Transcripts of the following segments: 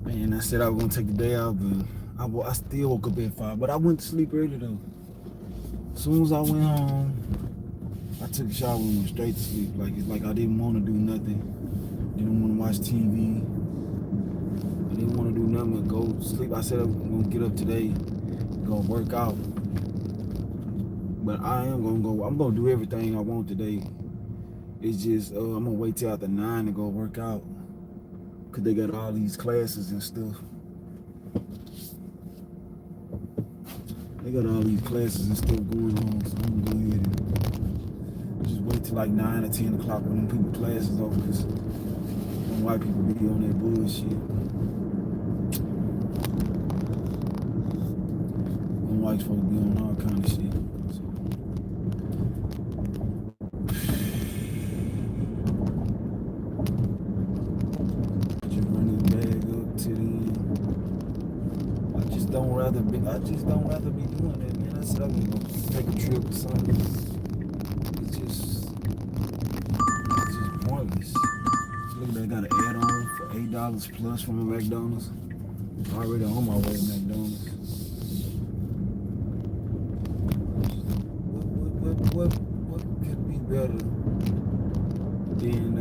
And I said I was gonna take the day off, but I still woke up at 5. But I went to sleep early though. As soon as I went home, I took a shower and went straight to sleep. Like it's like I didn't want to do nothing. Didn't want to watch TV. I didn't want to do nothing but go to sleep. I said I'm gonna get up today, go work out. But I am gonna go. I'm gonna do everything I want today. It's just I'm gonna wait till after 9 to go work out, cause they got all these classes and stuff. They got all these classes and stuff going on, so I'm gonna go ahead and just wait till like 9 or 10 o'clock when them people classes over, cause them white people be on that bullshit. Them white folks be on all kind of shit. So, I just run this bag up to the end. I just don't rather be doing that, man. I said I'm gonna take a trip or something. It's just pointless. Look, they got an add-on for $8 plus from a McDonald's. Already on my way to McDonald's. What could be better than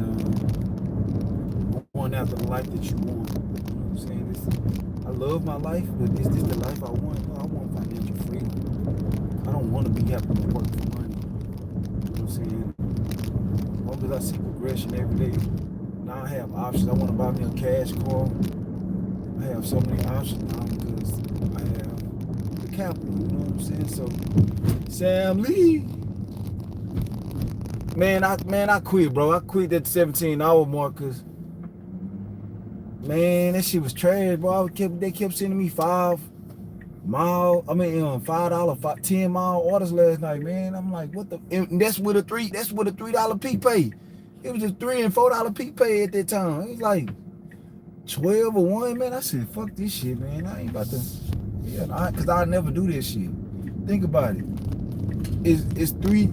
going after the life that you want? You know what I'm saying? I love my life, but is this the life I want? No, I want financial freedom. I don't want to be having to work for money. You know what I'm saying? As long as I see progression every day. Now I have options. I want to buy me a cash car. I have so many options now because I have the capital. You know what I'm saying? So, Sam Lee, man, I quit, bro. I quit that 17-hour mark because, man, that shit was trash, bro. They kept sending me $5, 10-mile orders last night, man. I'm like, what the? And that's with a $3 peak pay. It was just $3 and $4 peak pay at that time. It was like 12 or 1, man. I said, fuck this shit, man. I ain't about to, cause I never do this shit. Think about it. It's three.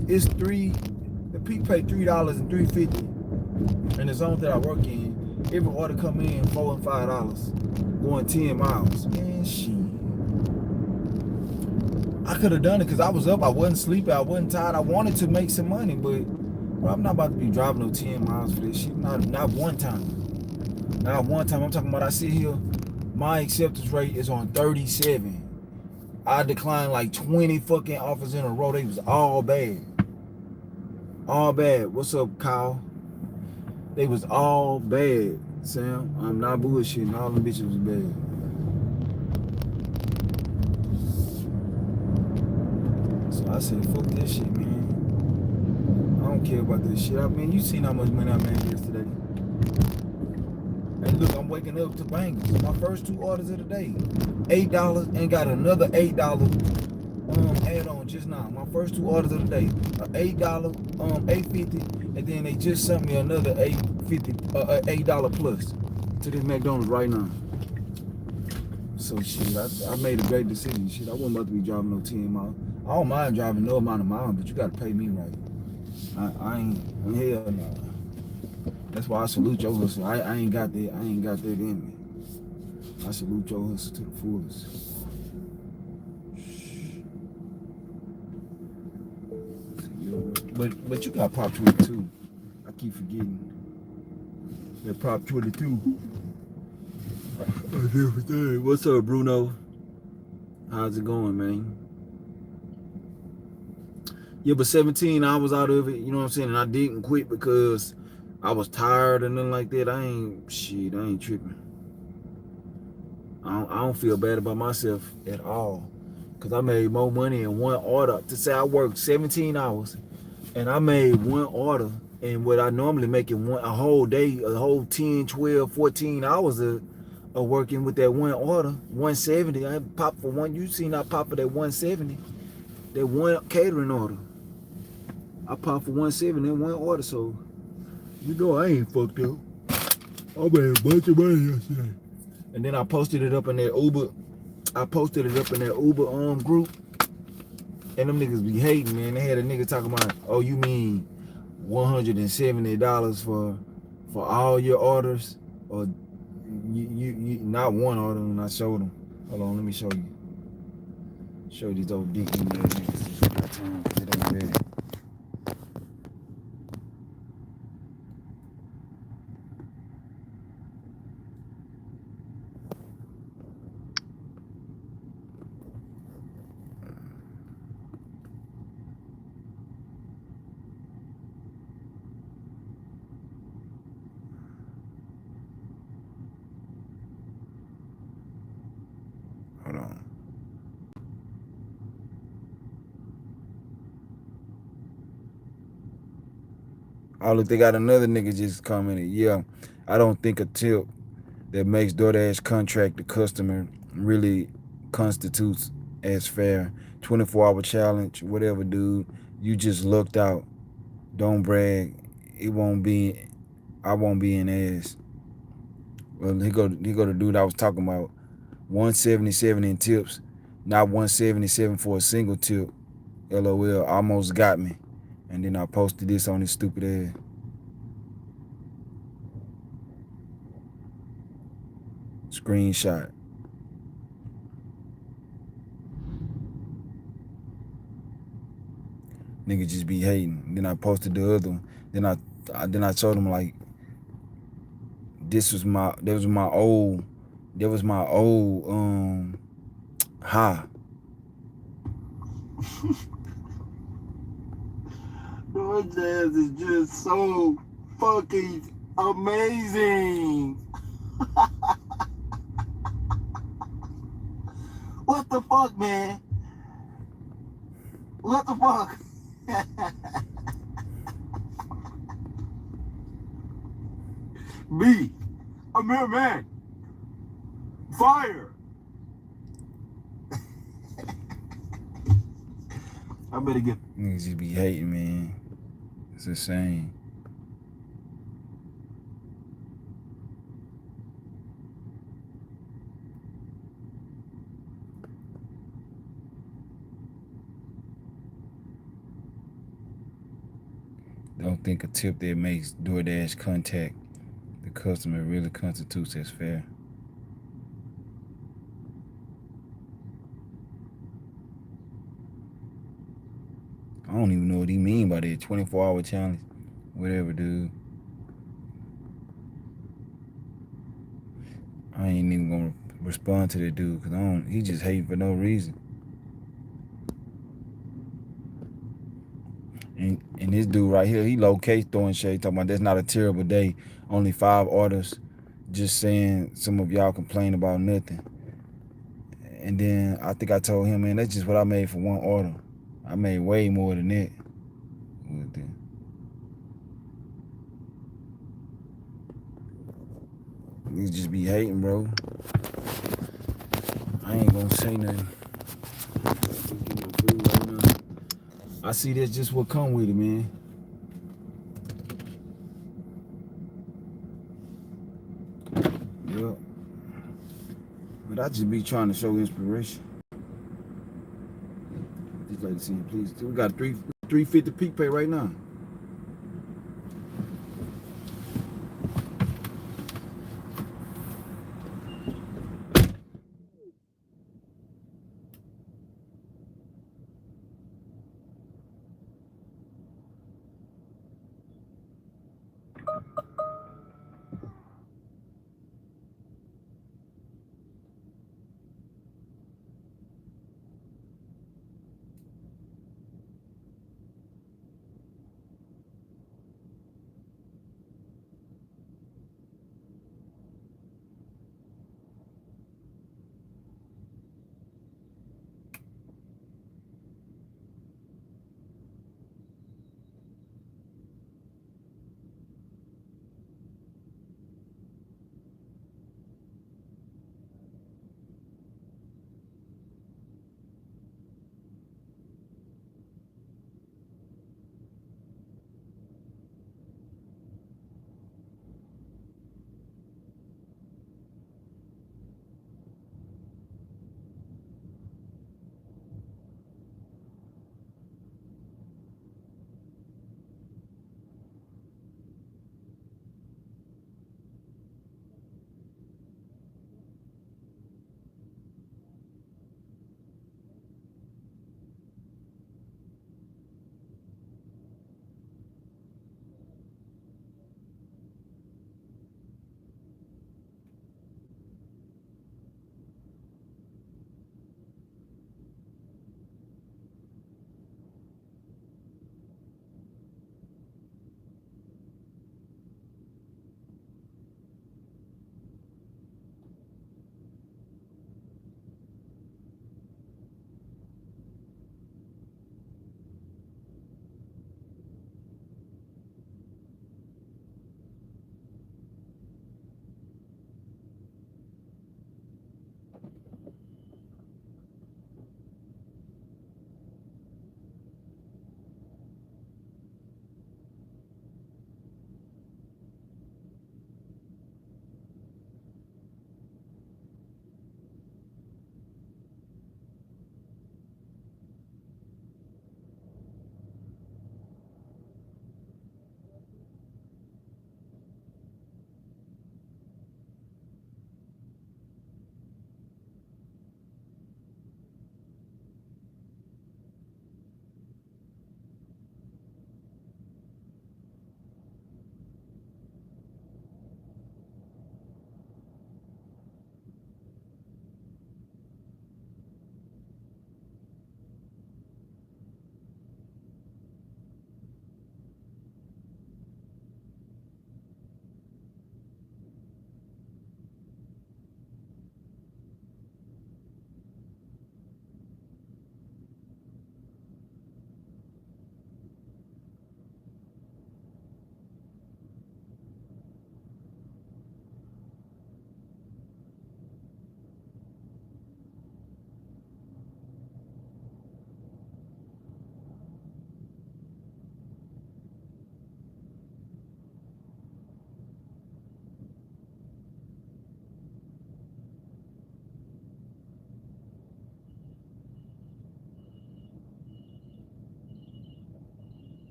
The peak pay $3 and $3.50, and the zone that I work in, every order come in $4 and $5, going 10 miles. Man, shit. I could have done it because I was up. I wasn't sleeping. I wasn't tired. I wanted to make some money, but bro, I'm not about to be driving no 10 miles for this shit. Not one time. Not one time. I'm talking about I sit here. My acceptance rate is on 37. I declined like 20 fucking offers in a row. They was all bad. All bad. What's up, Kyle? They was all bad, Sam. I'm not bullshitting. All them bitches was bad. So I said, fuck this shit, man. I don't care about this shit. I mean, you seen how much money I made yesterday. And look, I'm waking up to bangers. My first 2 orders of the day. $8 and got another $8 add-on just now. My first 2 orders of the day. $8, $8.50, and then they just sent me another $8 plus to this McDonald's right now. So shit, I made a great decision. Shit, I wasn't about to be driving no 10 miles. I don't mind driving no amount of miles, but you gotta pay me right. I ain't, hell no. That's why I salute your hustle. I ain't got that in me. I salute your hustle to the fullest. But you got Prop 22. I keep forgetting. That Prop 22. What's up, Bruno? How's it going, man? Yeah, but 17 hours out of it, you know what I'm saying? And I didn't quit because I was tired and nothing like that. I ain't tripping. I don't feel bad about myself at all. Because I made more money in one order. To say I worked 17 hours and I made one order, and what I normally make in a whole day, a whole 10, 12, 14 hours of working with that one order, 170. I popped for one. You seen I popped for that 170, that one catering order. I popped for 170 in one order, so you know I ain't fucked up. I made a bunch of money yesterday. And then I posted it up in that Uber. Group. And them niggas be hating, man. They had a nigga talking about, oh, you mean $170 for all your orders? Or not one order, and I showed them. Hold on, let me show you. Show these old dick email niggas. Got time, 'cause it ain't ready. Hold on. Oh, look, they got another nigga just commented. Yeah, I don't think a tip that makes DoorDash contract the customer really constitutes as fair. 24-hour challenge, whatever, dude. You just lucked out. Don't brag. It won't be. I won't be an ass. Well, he go the dude I was talking about. 177 in tips, not 177 for a single tip. LOL, almost got me. And then I posted this on his stupid ass. Screenshot. Nigga just be hating. Then I posted the other one. Then I told him like that was my old high. Your jazz is just so fucking amazing. What the fuck, man? What the fuck? Me, a mere man. Fire. I better get. Niggas just be hating, man. It's insane. Don't think a tip that makes DoorDash contact the customer really constitutes as fair. I don't even know what he mean by that 24-hour challenge. Whatever, dude. I ain't even gonna respond to that dude because he just hating for no reason. And this dude right here, he low-key throwing shade, talking about that's not a terrible day. Only 5 orders. Just saying some of y'all complain about nothing. And then I think I told him, man, that's just what I made for 1 order. I made way more than that. You just be hating, bro. I ain't gonna say nothing. I see that's just what come with it, man. Yep. But I just be trying to show inspiration. Just like to see you, please. We got 350 peak pay right now.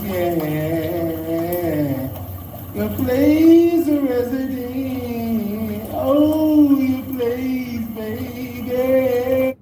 yeah. Your place a resident. Oh, your place, baby.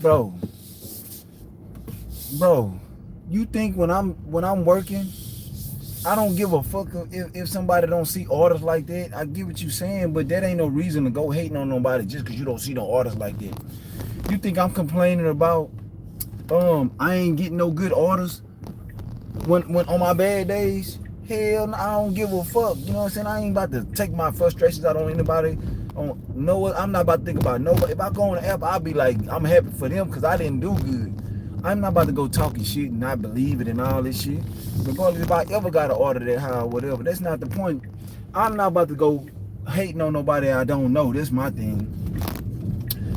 Bro, bro, you think when I'm working, I don't give a fuck if somebody don't see orders like that. I get what you saying, but that ain't no reason to go hating on nobody just because you don't see no orders like that. You think I'm complaining about I ain't getting no good orders when on my bad days? Hell no, I don't give a fuck. You know what I'm saying? I ain't about to take my frustrations out on anybody. I'm not about to think about nobody. If I go on the app, I'll be like, I'm happy for them because I didn't do good. I'm not about to go talking shit and not believe it and all this shit. Regardless if I ever got to order that high or whatever, that's not the point. I'm not about to go hating on nobody I don't know. That's my thing.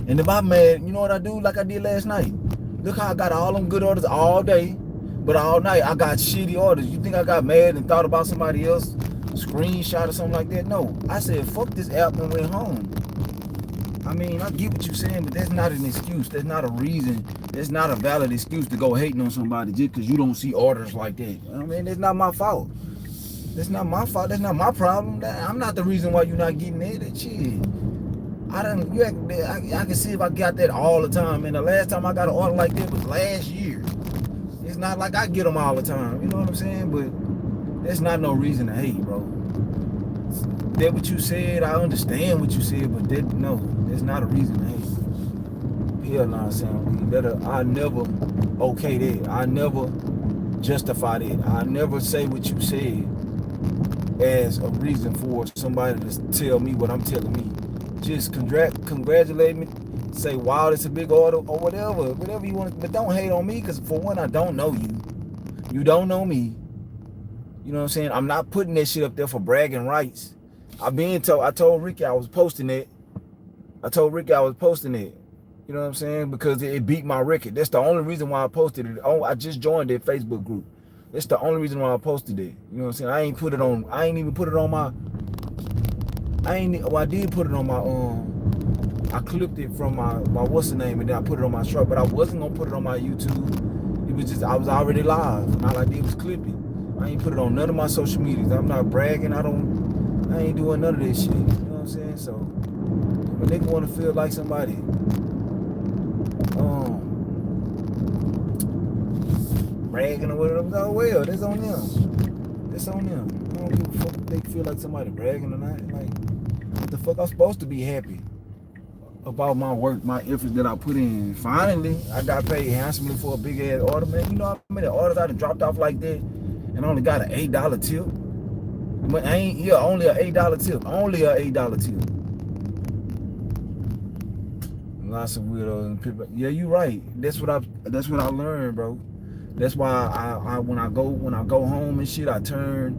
And if I'm mad, you know what I do? Like I did last night. Look how I got all them good orders all day, but all night I got shitty orders. You think I got mad and thought about somebody else, screenshot or something like that? No. I said, fuck this app and went home. I mean, I get what you're saying, but that's not an excuse. That's not a reason. That's not a valid excuse to go hating on somebody just because you don't see orders like that. I mean, that's not my fault. That's not my fault. That's not my problem. I'm not the reason why you're not getting it. That shit. I can see if I got that all the time. And the last time I got an order like that was last year. It's not like I get them all the time. You know what I'm saying? But that's not no reason to hate, bro. That what you said, I understand what you said, but that's not a reason to hate. Hell no, Sam. I never okay that. I never justify that. I never say what you said as a reason for somebody to tell me what I'm telling me. Just congratulate me, say, wow, that's a big order, or whatever you want. But don't hate on me, because for one, I don't know you. You don't know me. You know what I'm saying? I'm not putting that shit up there for bragging rights. I told Ricky I was posting it. You know what I'm saying? Because it beat my record. That's the only reason why I posted it. Oh, I just joined that Facebook group. That's the only reason why I posted it. You know what I'm saying? I ain't even put it on my. I did put it on my I clipped it from my what's the name, and then I put it on my short, but I wasn't gonna put it on my YouTube. It was just I was already live, and all I did was clip it. I ain't put it on none of my social medias. I'm not bragging. I ain't doing none of this shit. You know what I'm saying? So if a nigga wanna feel like somebody bragging or whatever, oh well, that's on them. That's on them. I don't give a fuck if they feel like somebody bragging or not. Like, what the fuck? I'm supposed to be happy about my work, my efforts that I put in. Finally, I got paid handsomely for a big ass order, man. You know how many orders I done dropped off like that and only got an $8 tip? But only an $8 tip. Only an $8 tip. Lots of weirdos and people. Yeah, you right. That's what I learned, bro. That's why I when I go home and shit, I turn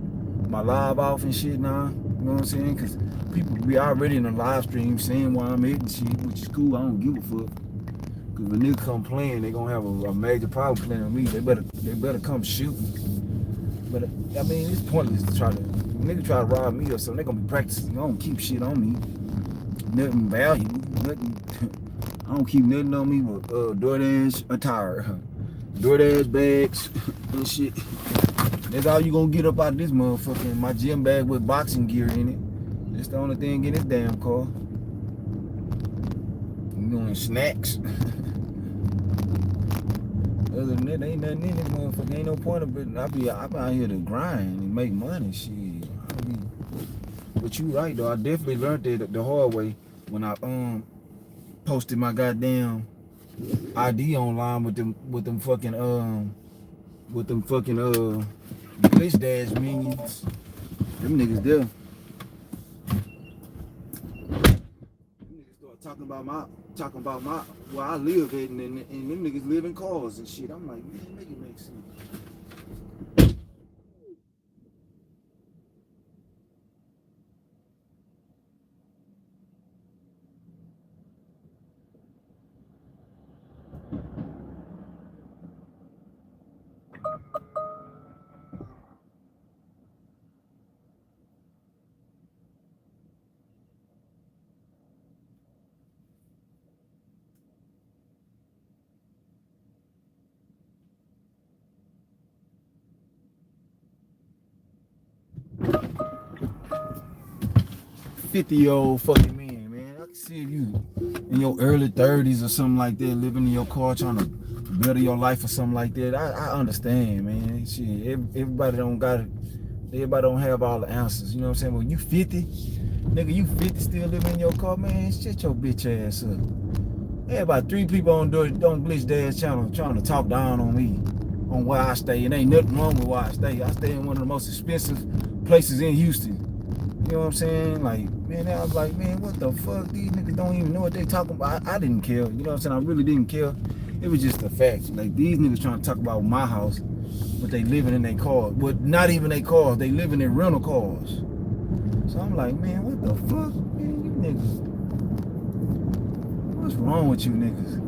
my live off and shit now. You know what I'm saying? Because people be already in the live stream saying where I'm at and shit, which is cool. I don't give a fuck. Because when niggas come playing, they gonna have a major problem playing with me. They better come shooting. But I mean, it's pointless to try to rob me or something. They gonna be practicing. They don't keep shit on me. Nothing valuable. Nothing. I don't keep nothing on me but DoorDash attire. DoorDash bags and shit. That's all you gonna get up out of this motherfucker. My gym bag with boxing gear in it. That's the only thing in this damn car. You doing snacks. Other than that, ain't nothing in this motherfucker. Ain't no point of it. I be out here to grind and make money. Shit. but you right though. I definitely learned it the hard way when I posted my goddamn ID online with them fucking glitch dash minions. Them niggas there. Them niggas start talking about my where I live at, and them niggas live in cars and shit. I'm like, man, make it make sense. 50-year-old fucking man. I can see if you in your early 30s or something like that, living in your car trying to better your life or something like that. I understand, man. Shit, everybody don't got it. Everybody don't have all the answers. You know what I'm saying? When you 50, nigga, you 50 still living in your car, man. Shut your bitch ass up. There about 3 people on Glitch Dad's channel trying to talk down on me, on where I stay. And ain't nothing wrong with where I stay. I stay in one of the most expensive places in Houston. You know what I'm saying? Like, man, I was like, man, what the fuck? These niggas don't even know what they talking about. I didn't care. You know what I'm saying? I really didn't care. It was just the facts. Like, these niggas trying to talk about my house, but they living in their cars. But not even their cars. They living in rental cars. So I'm like, man, what the fuck? Man, you niggas. What's wrong with you niggas?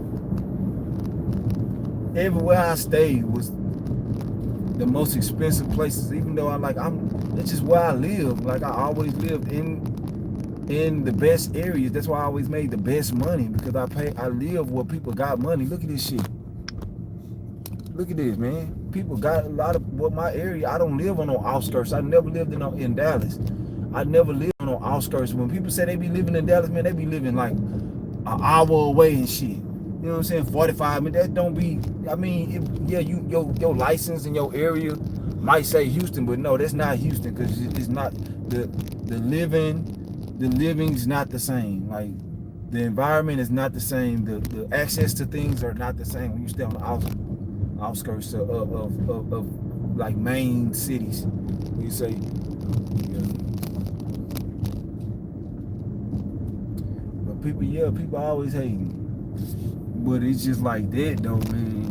Everywhere I stayed was the most expensive places, even though that's just where I live. Like, I always lived in the best areas. That's why I always made the best money, because I live where people got money. Look at this shit. Look at this, man. People got a lot of my area. I don't live on no outskirts. I never lived in Dallas. I never lived on no outskirts. When people say they be living in Dallas, man, they be living like an hour away and shit. You know what I'm saying? 45 minutes. That don't be. I mean, your license in your area might say Houston, but no, that's not Houston, because it's not the living's not the same. Like, the environment is not the same. The access to things are not the same when you stay on the outskirts of like main cities. You say, but people always hating. But it's just like that though, man.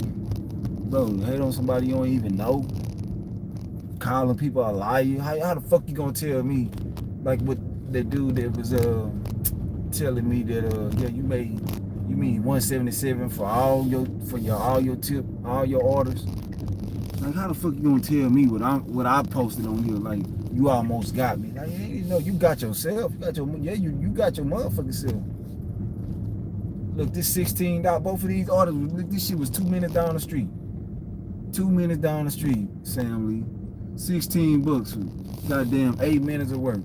Bro, hate on somebody you don't even know. Calling people a liar. How the fuck you gonna tell me? Like what that dude that was telling me that yeah, you mean 177 for all your orders. Like, how the fuck you gonna tell me what I posted on here? Like, you almost got me. Like, you know, you got yourself. You got your motherfucking self. Look, this $16, both of these orders, look, this shit was 2 minutes down the street. 2 minutes down the street, Sam Lee. 16 bucks for goddamn 8 minutes of work.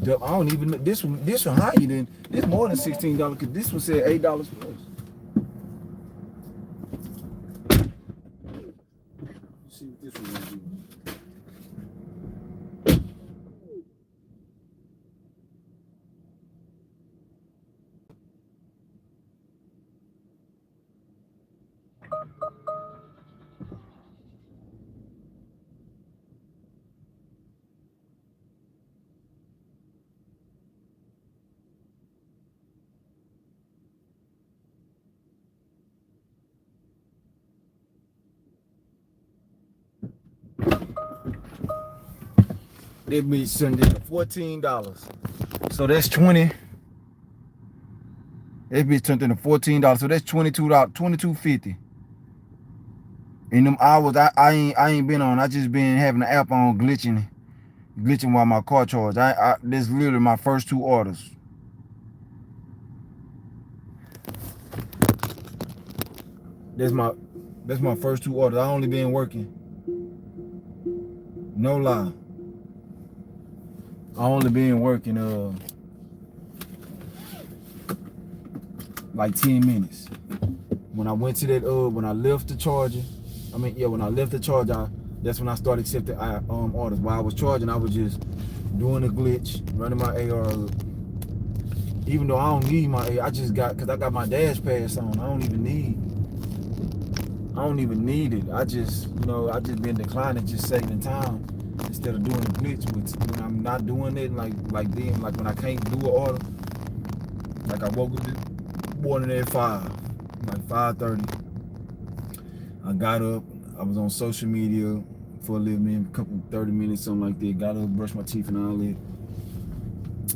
I don't even know, this one higher than, this more than $16, because this one said $8 plus. Let's see what this one gonna do. That bitch sending $14. So that's 20. That bitch turned into $14. So that's $22.50. In them hours I ain't been on. I just been having the app on glitching while my car charged. That's literally my first 2 orders. That's my first 2 orders. I only been working. No lie. I only been working like 10 minutes. When I went to that when I left the charger, when I left the charger, That's when I started accepting orders. While I was charging, I was just doing a glitch, running my AR up. Even though I don't need my AR, I just got, cause I got my dash pass on. I don't even need it. I just, I just been declining, just saving time instead of doing a glitch. When I'm not doing it, like then, like when I can't do an order, like I woke up this morning at 5, like 5:30. I got up, I was on social media for a little minute, a couple 30 minutes, something like that. Got up, brushed my teeth and all that.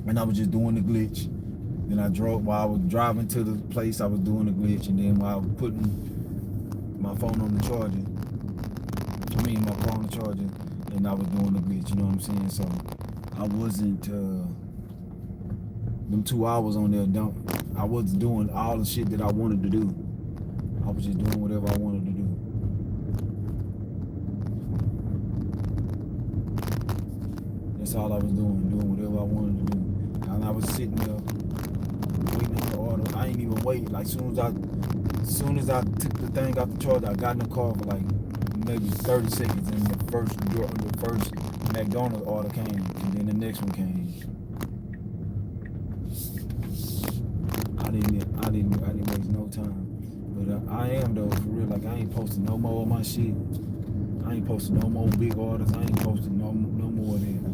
And I was just doing the glitch. Then while I was driving to the place, I was doing the glitch. And then while I was putting my phone on the charger, my phone on the charger, and I was doing the glitch, you know what I'm saying? So I wasn't, them 2 hours on there, I wasn't doing all the shit that I wanted to do. I was just doing whatever I wanted to do. That's all I was doing whatever I wanted to do. And I was sitting there waiting on the order. I ain't even wait. Like soon as I took the thing out the charger, I got in the car for like maybe 30 seconds, and the first McDonald's order came, and then the next one came. I didn't waste no time. But I am though, for real. Like I ain't posting no more of my shit. I ain't posting no more big orders. I ain't posting no more of that.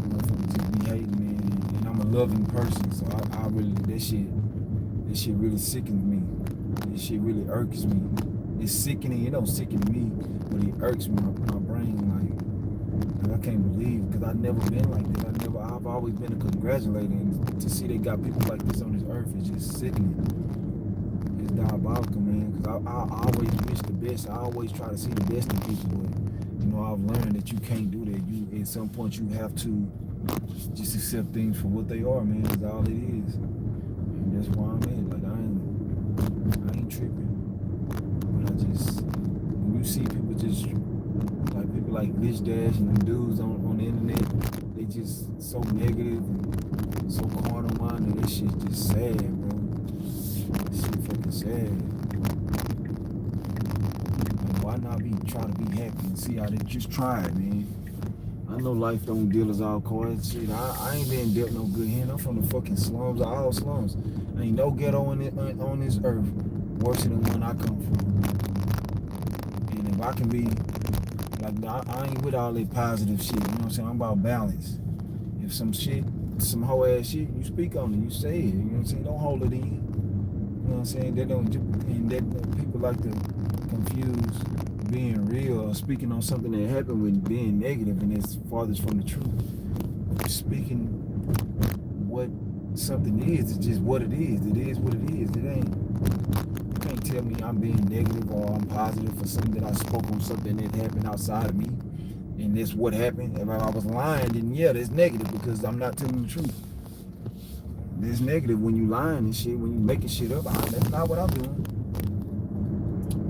Motherfuckers just be hating, man. And I'm a loving person, so I really, that shit really sickens me. This shit really irks me. It's sickening. It don't sicken me, but it irks my brain. Like I can't believe it, because I've never been like this. I've always been a congratulator, and to see they got people like this on this earth is just sickening. It's diabolical, man, because I always wish the best. I always try to see the best in people, but I've learned that you can't do that. At some point you have to just accept things for what they are, man. That's all it is. And that's why I'm at. Like I ain't tripping. But I just, when you see people just people like Glitch Dash and them dudes on the internet, they just so negative and so carnal minded. This shit just sad, bro. This shit fucking sad. Like, why not try to be happy and see how they just try it, man? I know life don't deal us all cards. Shit, I ain't been dealt no good hand. I'm from the fucking slums, all slums. Ain't no ghetto on this earth worse than the one I come from. And if I can be, like, I ain't with all that positive shit, you know what I'm saying? I'm about balance. If some hoe ass shit, you speak on it, you say it, you know what I'm saying? Don't hold it in. You know what I'm saying? That people like to confuse being real or speaking on something that happened with being negative, and it's farthest from the truth. Speaking what something is just what it is. It is what it is. It ain't. You can't tell me I'm being negative or I'm positive for something that I spoke on something that happened outside of me, and that's what happened. If I was lying, then yeah, that's negative because I'm not telling the truth. It's negative when you lying and shit, when you making shit up. That's not what I'm doing.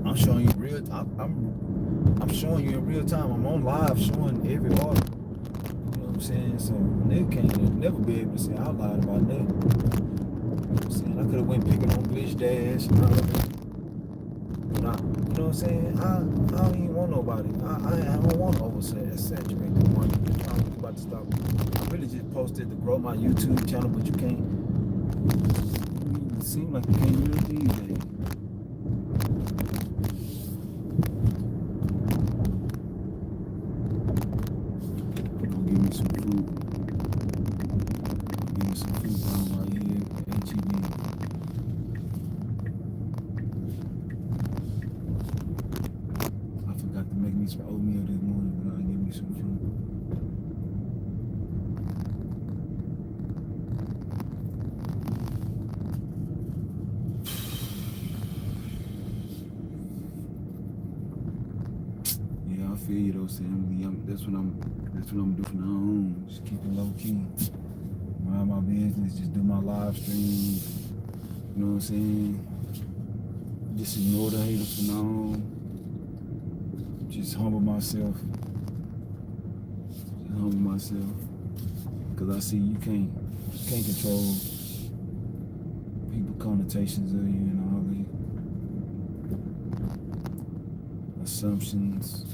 I'm showing you real. I'm showing you in real time. I'm on live showing every order. You know what I'm saying? So nigga can't never be able to say I lied about that. You know what I'm saying? I could have went picking on Glitch Dash and all that. But you know what I'm saying? I don't even want nobody. I don't want to oversaturate the market. I'm about to stop. I really just posted to grow my YouTube channel, but you can't. It seems like you can't do it these days. Give me some food. Give me some food down right here at HEB. I forgot to make me some oatmeal this morning, but I'll give me some fruit. Yeah, I feel you though, Sam. That's what I'm doing from now on. Just keep it low key. Mind my business, just do my live streams. You know what I'm saying? Just ignore the haters from now on. Just humble myself. Cause I see you can't control people's connotations of you and all the assumptions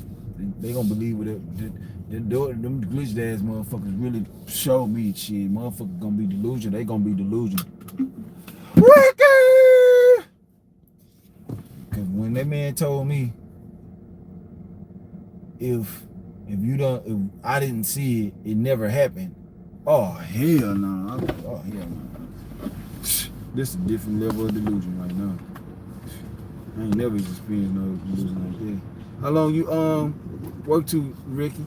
They gonna believe what them glitched ass motherfuckers really show me shit. Motherfuckers gonna be delusional. They gonna be delusional. Ricky! Cause when that man told me if I didn't see it, it never happened. Oh hell no! Oh hell no! This is a different level of delusion right now. I ain't never experienced no delusion like that. How long you work to, Ricky?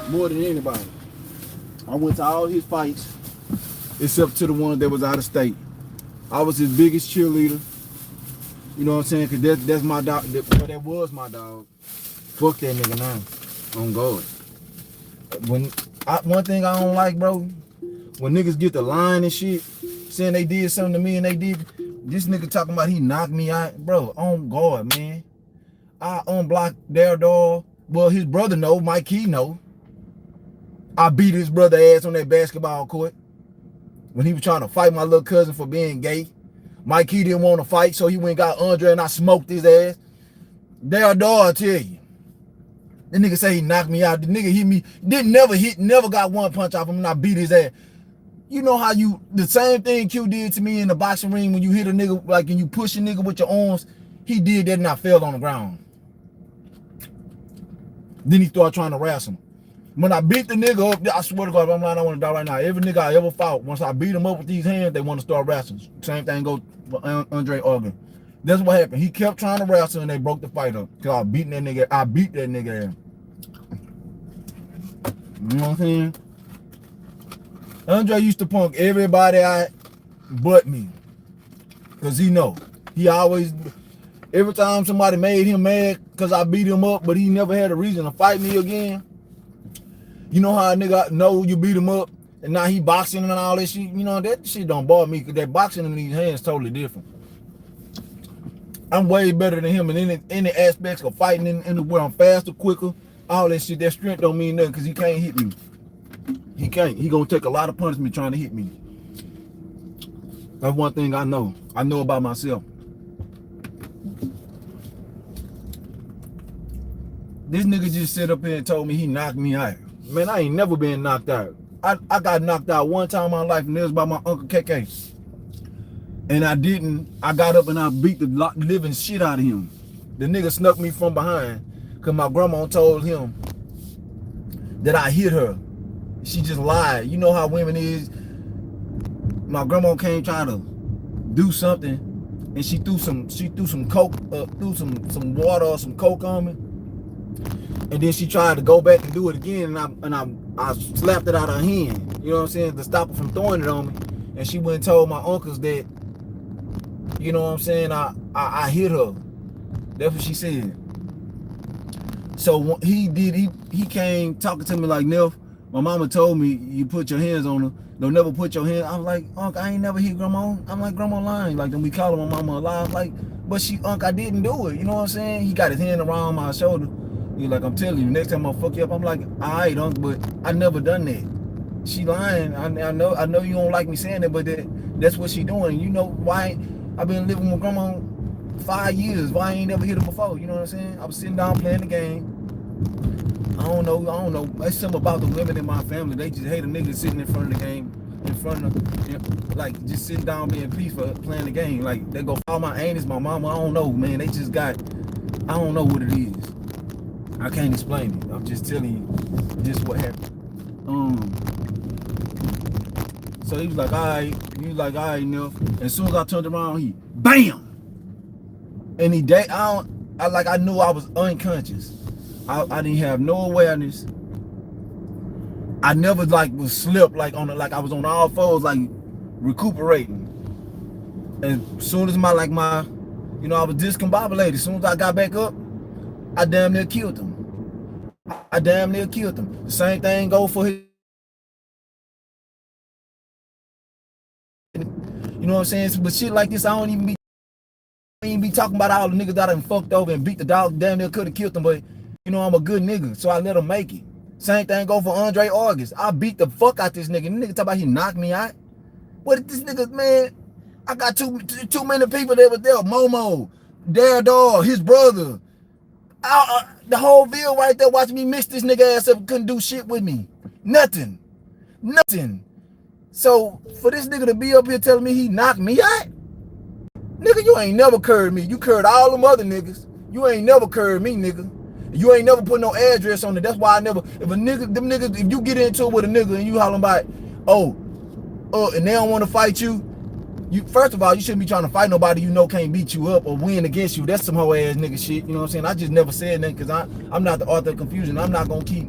More than anybody. I went to all his fights, except to the one that was out of state. I was his biggest cheerleader. You know what I'm saying? Cause that's my dog. That was my dog. Fuck that nigga now. On God. One thing I don't like, bro, when niggas get the line and shit, saying they did something to me and they did. This nigga talking about he knocked me out, bro. On God, man. I unblocked their dog. Well, his brother know, Mike Key know. I beat his brother ass on that basketball court when he was trying to fight my little cousin for being gay. Mike Key didn't want to fight, so he went and got Andre and I smoked his ass. Their dog, I tell you. The nigga say he knocked me out. The nigga hit me, never got one punch off him and I beat his ass. You know how the same thing Q did to me in the boxing ring when you hit a nigga, like when you push a nigga with your arms, he did that and I fell on the ground. Then he started trying to wrestle him. When I beat the nigga up, I swear to God, I'm not, I want to die right now. Every nigga I ever fought, once I beat him up with these hands, they want to start wrestling. Same thing goes for Andre Organ. That's what happened. He kept trying to wrestle and they broke the fight up. Cause I beat that nigga ass. You know what I'm saying? Andre used to punk everybody out but me. Cause he know. He always, every time somebody made him mad cause I beat him up, but he never had a reason to fight me again. You know how a nigga know you beat him up and now he boxing and all that shit? You know, that shit don't bother me because that boxing in these hands totally different. I'm way better than him in any aspects of fighting in where I'm faster, quicker, all that shit. That strength don't mean nothing because he can't hit me. He can't. He gonna take a lot of punishment trying to hit me. That's one thing I know. I know about myself. This nigga just sit up here and told me he knocked me out. Man, I ain't never been knocked out. I got knocked out one time in my life, and it was by my Uncle KK. And I got up and I beat the living shit out of him. The nigga snuck me from behind because my grandma told him that I hit her. She just lied. You know how women is. My grandma came trying to do something and she threw some coke, threw some water or some coke on me. And then she tried to go back and do it again, and I slapped it out of her hand. You know what I'm saying? To stop her from throwing it on me. And she went and told my uncles that, you know what I'm saying, I hit her. That's what she said. So he came talking to me like, Neff, my mama told me you put your hands on her. Don't never put your hands. I was like, Unc, I ain't never hit grandma. I'm like, grandma lying. Like, then we calling my mama alive. Like, but Unc, I didn't do it. You know what I'm saying? He got his hand around my shoulder. He's like, I'm telling you, next time I'll fuck you up. I'm like, all right, Unc, but I never done that. She lying. I know you don't like me saying it, but that's what she doing. You know why? I've been living with grandma 5 years. Why I ain't never hit her before? You know what I'm saying? I was sitting down playing the game. I don't know. It's something about the women in my family. They just hate a nigga sitting in front of the game, in front of, you know, like just sitting down being peaceful playing the game. Like they go follow my aunties, my mama. I don't know, man. They just got, I don't know what it is. I can't explain it. I'm just telling you just what happened. So he was like, all right, Neff. As soon as I turned around, he BAM! And I knew I was unconscious. I didn't have no awareness. I never was slipped like I was on all fours, like recuperating. And as soon as I was discombobulated. As soon as I got back up, I damn near killed him. The same thing go for his. You know what I'm saying? But shit like this, I don't even be talking about all the niggas that I done fucked over and beat the dog. Damn near could have killed him, but you know I'm a good nigga, so I let him make it. Same thing go for Andre August. I beat the fuck out this nigga. The nigga talk about he knocked me out. What this nigga, man? I got too many people that was there. Momo, Dare Dog, his brother. The whole Ville right there watching me mix this nigga ass up, couldn't do shit with me. Nothing. So for this nigga to be up here telling me he knocked me out, nigga, you ain't never curved me. You curved all them other niggas. You ain't never curved me, nigga. You ain't never put no address on it. That's why I never, if you get into it with a nigga and you hollering about, and they don't want to fight you, You first of all, you shouldn't be trying to fight nobody you know can't beat you up or win against you. That's some hoe ass nigga shit. You know what I'm saying? I just never said nothing because I'm not the author of confusion. I'm not gonna keep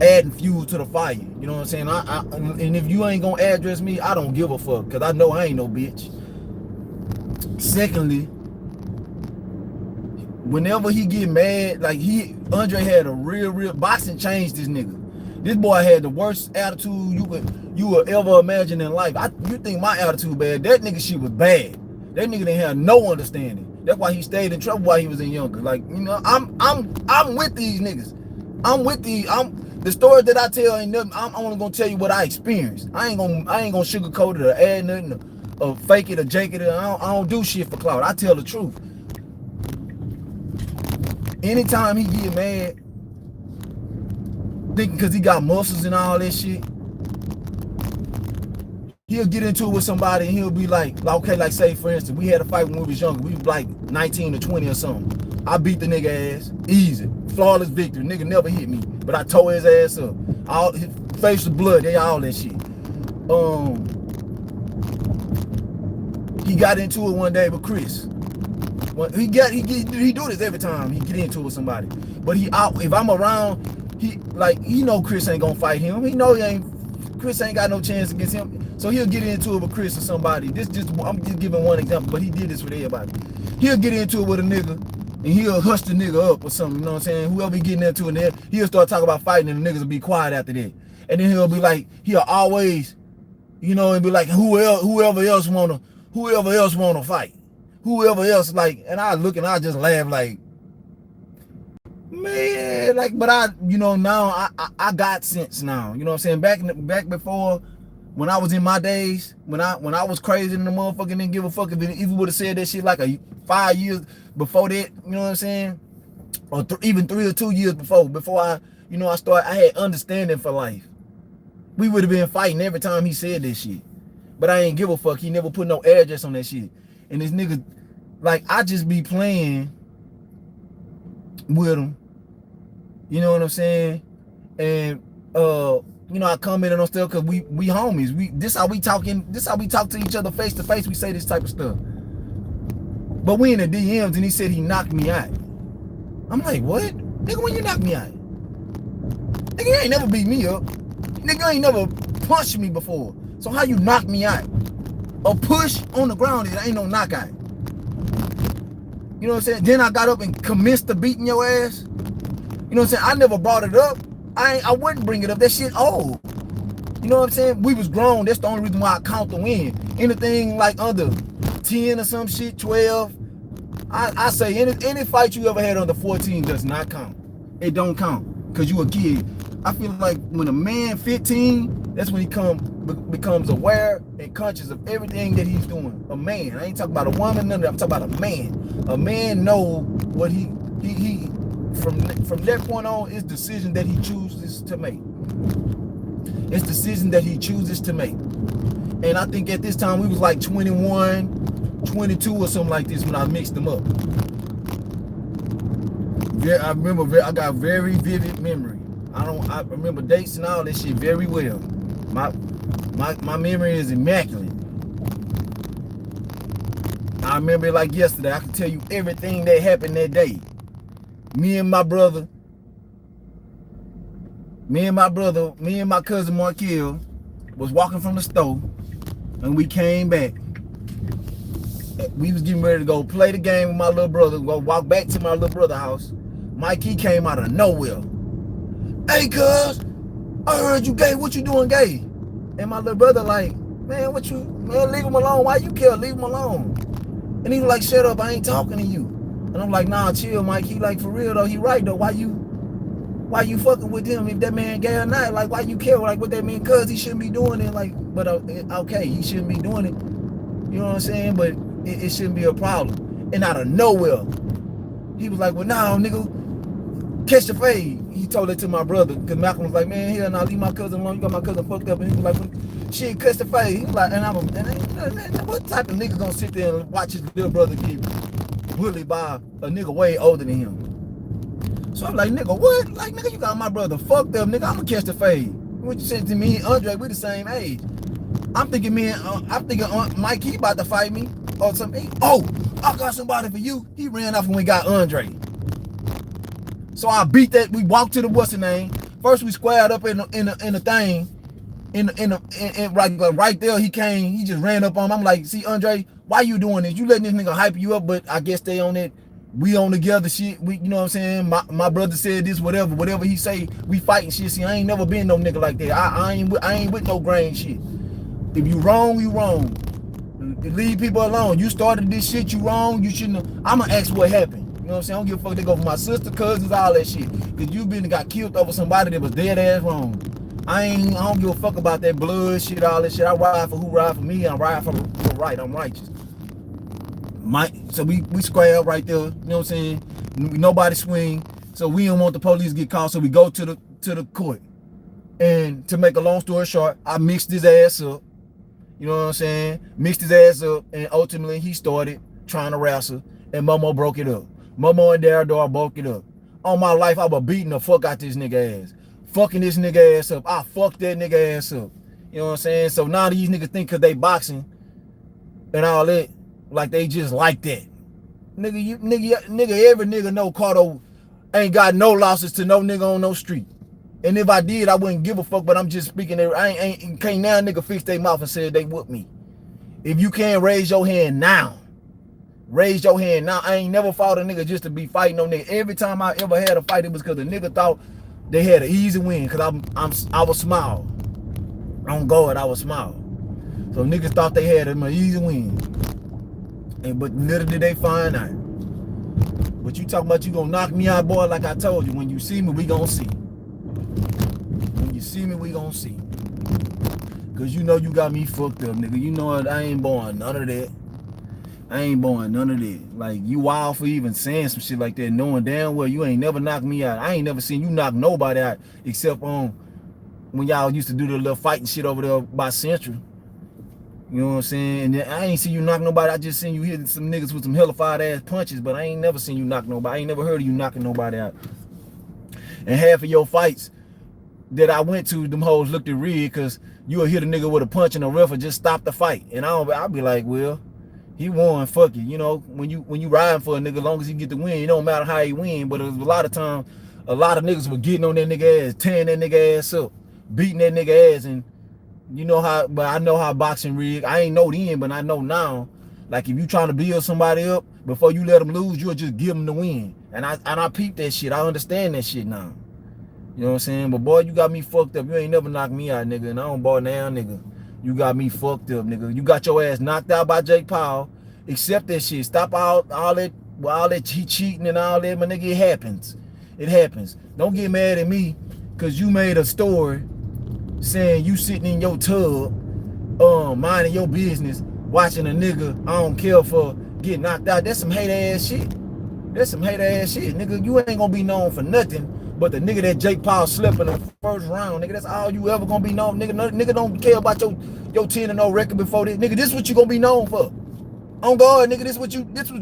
adding fuel to the fire. You know what I'm saying? And if you ain't gonna address me, I don't give a fuck because I know I ain't no bitch. Secondly, whenever he get mad, like Andre had a real boxing changed this nigga. This boy had the worst attitude you would ever imagine in life. You think my attitude bad? That nigga shit was bad. That nigga didn't have no understanding. That's why he stayed in trouble while he was in younger. Like, you know, I'm with these niggas. The story that I tell ain't nothing. I'm only gonna tell you what I experienced. I ain't gonna sugarcoat it or add nothing or fake it or jake it. I don't do shit for clout. I tell the truth. Anytime he get mad, thinking because he got muscles and all that shit, he'll get into it with somebody and he'll be like, okay, like say for instance, we had a fight when we was younger. We was like 19 or 20 or something. I beat the nigga ass, easy, flawless victory. Nigga never hit me, but I tore his ass up. All his face was blood, all that shit. He got into it one day with Chris. He do this every time he get into it with somebody. But if I'm around, he know Chris ain't gonna fight him. He know Chris ain't got no chance against him. So he'll get into it with Chris or somebody. I'm just giving one example, but he did this with everybody. He'll get into it with a nigga and he'll hush the nigga up or something, you know what I'm saying? Whoever he getting into it, he'll start talking about fighting and the niggas will be quiet after that. And then he'll be like, he'll always, you know, and be like, whoever else wanna fight. Whoever else, like, and I look and I just laugh like, man, like, but now I got sense now. You know what I'm saying? Back before, when I was in my days, when I was crazy and the motherfucker didn't give a fuck if it even would have said that shit like 5 years before that, you know what I'm saying? Or even 3 or 2 years before I had understanding for life. We would have been fighting every time he said that shit. But I ain't give a fuck. He never put no address on that shit. And this nigga, like, I just be playing with him. You know what I'm saying? And I commented on stuff because we homies. This how we talk to each other face to face. We say this type of stuff. But we in the DMs and he said he knocked me out. I'm like, what? Nigga, when you knock me out? Nigga, you ain't never beat me up. Nigga, you ain't never punched me before. So how you knock me out? A push on the ground, it ain't no knockout. You know what I'm saying? Then I got up and commenced to beating your ass. You know what I'm saying? I never brought it up. I wouldn't bring it up. That shit old. You know what I'm saying? We was grown. That's the only reason why I count the win. Anything like under 10 or some shit, 12. I say any fight you ever had under 14 does not count. It don't count because you a kid. I feel like when a man 15, that's when he becomes aware and conscious of everything that he's doing. A man. I ain't talking about a woman, none of that. I'm talking about a man. A man know what he from that point on, it's decision that he chooses to make. It's decision that he chooses to make. And I think at this time we was like 21, 22 or something like this when I mixed them up. I remember, I got very vivid memory. I remember dates and all that shit very well. My memory is immaculate. I remember it like yesterday. I can tell you everything that happened that day. Me and my cousin Markel was walking from the store and we came back. We was getting ready to go play the game with my little brother, go walk back to my little brother's house. Mikey came out of nowhere. Hey, cuz, I heard you gay. What you doing gay? And my little brother like, man, leave him alone. Why you care? Leave him alone. And he was like, shut up, I ain't talking to you. And I'm like, nah, chill, Mike. He like, for real though, he right though. Why you fucking with him if that man gay or not? Like, why you care? Like, what that mean? Cuz he shouldn't be doing it. Like, but okay, he shouldn't be doing it. You know what I'm saying? But it shouldn't be a problem. And out of nowhere, he was like, well, nah, nigga, catch the fade. He told it to my brother, because Malcolm was like, man, hell nah, leave my cousin alone. You got my cousin fucked up. And he was like, well, shit, catch the fade. He was like, and what type of nigga gonna sit there and watch his little brother get bullied by a nigga way older than him? So I'm like, nigga, what? Like, nigga, you got my brother fucked up, nigga. I'm gonna catch the fade. What you said to me, Andre, we the same age. I'm thinking, man, Mike, he about to fight me or something. Oh, I got somebody for you. He ran off when we got Andre. So I beat that. We walked to the what's the name. First we squared up in the thing. Right there, he came. He just ran up on him. I'm like, see, Andre, why you doing this? You letting this nigga hype you up, but I guess they on it. We on together shit. We, you know what I'm saying? My brother said this, whatever he say, we fighting shit. See, I ain't never been no nigga like that. I ain't with no grain shit. If you wrong, you wrong. Leave people alone. You started this shit, you wrong. You shouldn't have. I'ma ask what happened. You know what I'm saying? I don't give a fuck. They go for my sister, cousins, all that shit. Cause you got killed over somebody that was dead ass wrong. I don't give a fuck about that blood shit, all that shit. I ride for who ride for me. I ride for right. I'm righteous. So we square up right there. You know what I'm saying? Nobody swing. So we don't want the police to get caught. So we go to the court. And to make a long story short, I mixed his ass up. You know what I'm saying? Mixed his ass up, and ultimately he started trying to wrestle, and Momo broke it up. Momo and Darador broke it up. On my life, I was beating the fuck out this nigga ass. Fucking this nigga ass up. I fucked that nigga ass up. You know what I'm saying? So now these niggas think cause they boxing and all that, like they just like that. Nigga, every nigga know Cardo ain't got no losses to no nigga on no street. And if I did, I wouldn't give a fuck, but I'm just speaking there. Can't now nigga fix their mouth and say they whooped me. If you can't raise your hand now, raise your hand now. I ain't never fought a nigga just to be fighting no nigga. Every time I ever had a fight, it was because the nigga thought they had an easy win, because I was small. On guard, I was small. So niggas thought they had an easy win. But little did they find out. But you talking about you gonna knock me out, boy, like I told you. When you see me, we gonna see. When you see me, we gonna see. Cause you know you got me fucked up, nigga. You know what? I ain't born none of that. I ain't born none of that. Like, you wild for even saying some shit like that, knowing damn well you ain't never knocked me out. I ain't never seen you knock nobody out except when y'all used to do the little fighting shit over there by Central. You know what I'm saying? And I ain't seen you knock nobody. I just seen you hitting some niggas with some hellified ass punches, but I ain't never seen you knock nobody. I ain't never heard of you knocking nobody out. And half of your fights that I went to, them hoes looked at rigged because you would hit a nigga with a punch and a ref and just stop the fight. And I'll be like, well, he won, fuck it. You know, when you riding for a nigga, as long as he get the win, it don't matter how he win. But it was a lot of times, a lot of niggas were getting on that nigga ass, tearing that nigga ass up, beating that nigga ass. And you know how, but I know how boxing rigged. I ain't know then, but I know now. Like, if you trying to build somebody up, before you let them lose, you'll just give them the win. And I peep that shit. I understand that shit now. You know what I'm saying? But boy, you got me fucked up. You ain't never knocked me out, nigga. And I don't bar down, nigga. You got me fucked up, nigga. You got your ass knocked out by Jake Paul. Accept that shit. Stop all that cheating and all that, my nigga. It happens. It happens. Don't get mad at me because you made a story saying you sitting in your tub, minding your business, watching a nigga I don't care for get knocked out. That's some hate ass shit. That's some hate ass shit, nigga. You ain't gonna be known for nothing but the nigga that Jake Paul slept in the first round, nigga. That's all you ever gonna be known, nigga. Nigga don't care about your 10-0 record before this, nigga. This is what you gonna be known for. On God, nigga. This was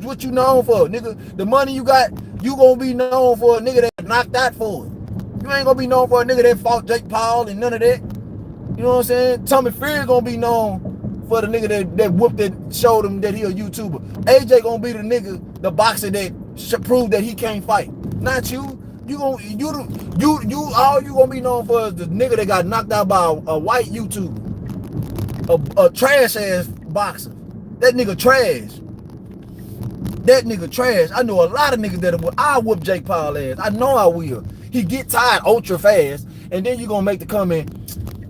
what you known for, nigga. The money you got, you gonna be known for a nigga that knocked out for it. You ain't gonna be known for a nigga that fought Jake Paul and none of that. You know what I'm saying? Tommy Fury gonna be known for the nigga that whooped it, showed him that he a YouTuber. AJ gonna be the nigga, the boxer that proved that he can't fight. Not you. All you gonna be known for is the nigga that got knocked out by a white YouTuber, a trash ass boxer. That nigga trash. That nigga trash. I know a lot of niggas that I whoop Jake Paul ass. I know I will. He get tired ultra fast, and then you gonna make the comment,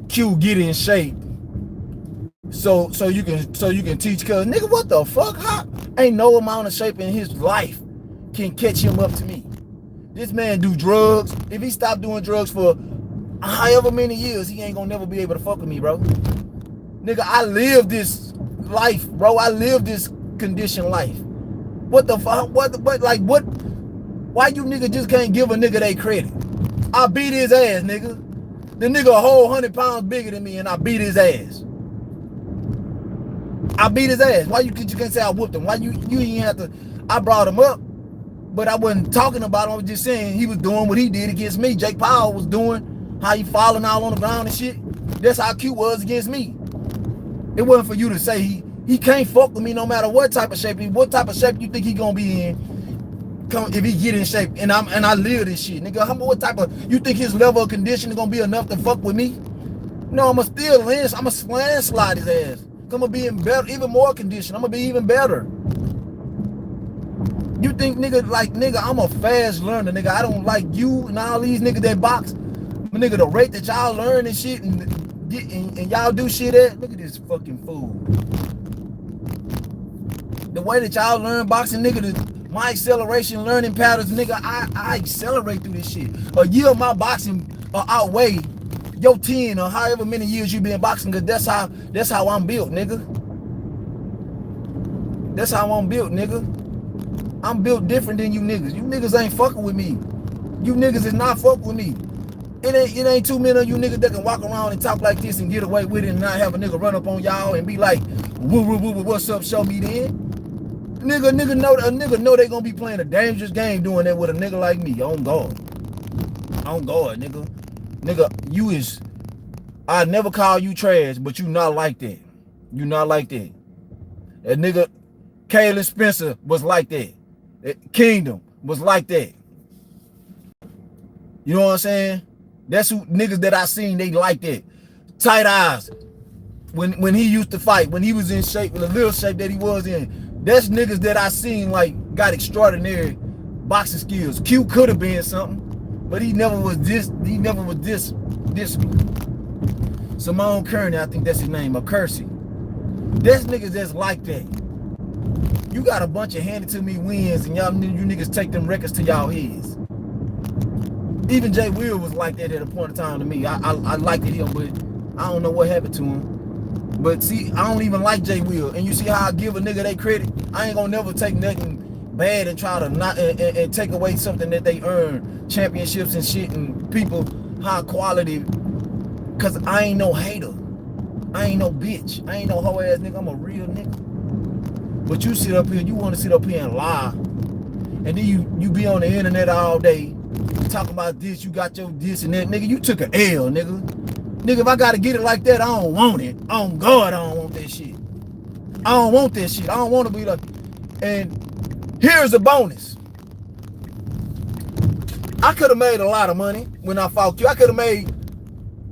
Q, get in shape. So you can teach, cuz nigga, what the fuck? How? Ain't no amount of shape in his life can catch him up to me. This man do drugs. If he stop doing drugs for however many years, he ain't gonna never be able to fuck with me, bro. Nigga, I live this life, bro. I live this conditioned life. What the fuck? What? Why you nigga just can't give a nigga they credit? I beat his ass, nigga. The nigga a whole 100 pounds bigger than me, and I beat his ass. I beat his ass. Why you can't say I whooped him? Why you ain't have to? I brought him up, but I wasn't talking about him. I was just saying he was doing what he did against me. Jake Paul was doing how he falling all on the ground and shit. That's how Q was against me. It wasn't for you to say he can't fuck with me no matter what type of shape. What type of shape you think he gonna be in? Come if he get in shape and I live this shit, nigga. What type of you think his level of conditioning gonna be enough to fuck with me? No, I'ma still lynch. I'ma landslide his ass. I'm gonna be in better, even more condition. I'm gonna be even better. You think nigga, I'm a fast learner, nigga. I don't like you and all these niggas that box. Nigga, the rate that y'all learn and shit and y'all do shit at, look at this fucking fool. The way that y'all learn boxing, nigga, my acceleration learning patterns, nigga, I accelerate through this shit. A year of my boxing outweigh your 10 or however many years you been boxing, cause that's how I'm built, nigga. That's how I'm built, nigga. I'm built different than you niggas. You niggas ain't fucking with me. You niggas is not fucking with me. It ain't too many of you niggas that can walk around and talk like this and get away with it and not have a nigga run up on y'all and be like, what's up, show me then. A nigga know they gonna be playing a dangerous game doing that with a nigga like me. On guard. On guard, nigga. Nigga, I never call you trash, but you not like that. You not like that. That nigga, Kaylin Spencer was like that. Kingdom was like that. You know what I'm saying? That's who niggas that I seen, they like that. Tight eyes. When he used to fight, when he was in shape, the little shape that he was in, that's niggas that I seen like got extraordinary boxing skills. Q could have been something, but he never was this Simone Kearney, I think that's his name, or Kersey. That's niggas that's like that. You got a bunch of handed to me wins and you niggas take them records to y'all heads. Even Jay Will was like that at a point in time to me. I liked him, but I don't know what happened to him. But see, I don't even like Jay Will. And you see how I give a nigga they credit? I ain't gonna never take nothing bad and try to not and take away something that they earn, championships and shit and people high quality. Cause I ain't no hater. I ain't no bitch. I ain't no hoe ass nigga. I'm a real nigga. But you sit up here, you want to sit up here and lie. And then you be on the internet all day talking about this, you got your this and that. Nigga, you took an L, nigga. Nigga, if I gotta get it like that, I don't want it. On God, I don't want that shit. I don't want that shit. I don't want to be like. And here's a bonus. I could have made a lot of money when I fought you. I could have made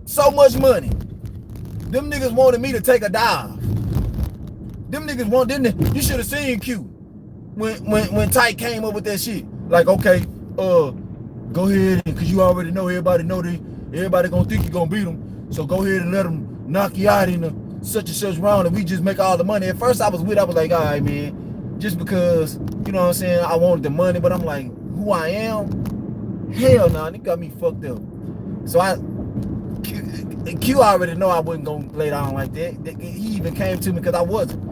so much money. Them niggas wanted me to take a dive. Them niggas you should have seen Q when Tyke came up with that shit. Like, okay, go ahead, cause you already know everybody gonna think you gonna beat them. So go ahead and let them knock you out in a such and such round and we just make all the money. At first I was like, all right, man, just because, you know what I'm saying, I wanted the money, but I'm like, who I am? Hell nah, they got me fucked up. So Q already know I wasn't gonna lay down like that. He even came to me because I wasn't.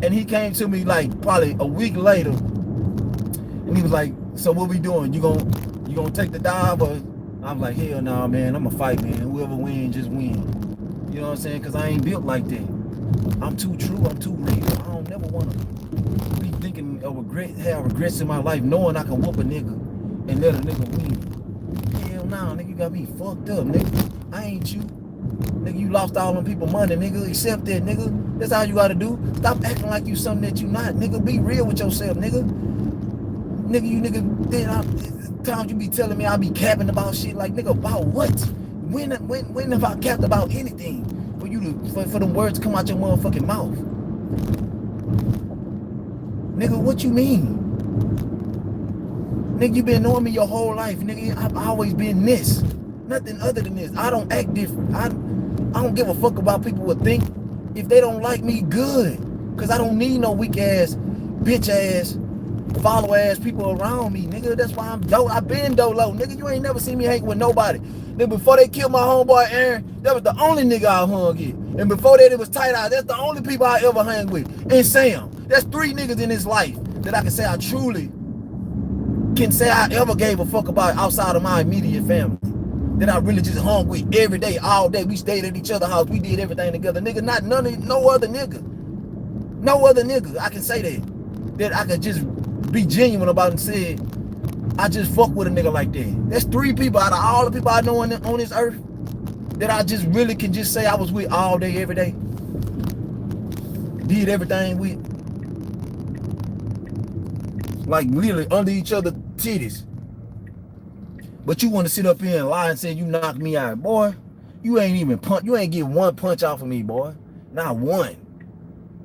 And he came to me like probably a week later. And he was like, so what we doing? You gonna take the dive? Or I'm like, hell nah, man, I'm a fight, man. Whoever wins, just win. You know what I'm saying? Because I ain't built like that. I'm too true, I'm too real. I don't never want to be thinking of have regrets in my life knowing I can whoop a nigga and let a nigga win. Hell nah, nigga, you got me fucked up, nigga. I ain't you. Nigga, you lost all them people money, nigga. Accept that, nigga. That's all you gotta do. Stop acting like you something that you not, nigga. Be real with yourself, nigga. Nigga, you nigga, then times you be telling me I be capping about shit. Like, nigga, about what? When have I capped about anything? For you to, for them words to come out your motherfucking mouth. Nigga, what you mean? Nigga, you been knowing me your whole life, nigga. I've always been this. Nothing other than this. I don't act different. I don't give a fuck about people would think. If they don't like me, good. Cause I don't need no weak ass, bitch ass, follow ass people around me, nigga. That's why I'm dope. I've been dolo, nigga. You ain't never seen me hang with nobody. Then before they killed my homeboy Aaron, that was the only nigga I hung with. And before that, it was Tight Eye. That's the only people I ever hang with. And Sam. That's 3 niggas in this life that I can say I truly can say I ever gave a fuck about outside of my immediate family. That I really just hung with every day, all day. We stayed at each other's house. We did everything together. Nigga, no other nigga. No other nigga. I can say that. That I could just be genuine about and say, I just fuck with a nigga like that. That's 3 people out of all the people I know on this earth that I just really can just say I was with all day, every day. did everything with. Like literally under each other titties. But you want to sit up here and lie and say you knocked me out. Boy, you ain't even punch. You ain't get one punch off of me, boy. Not one.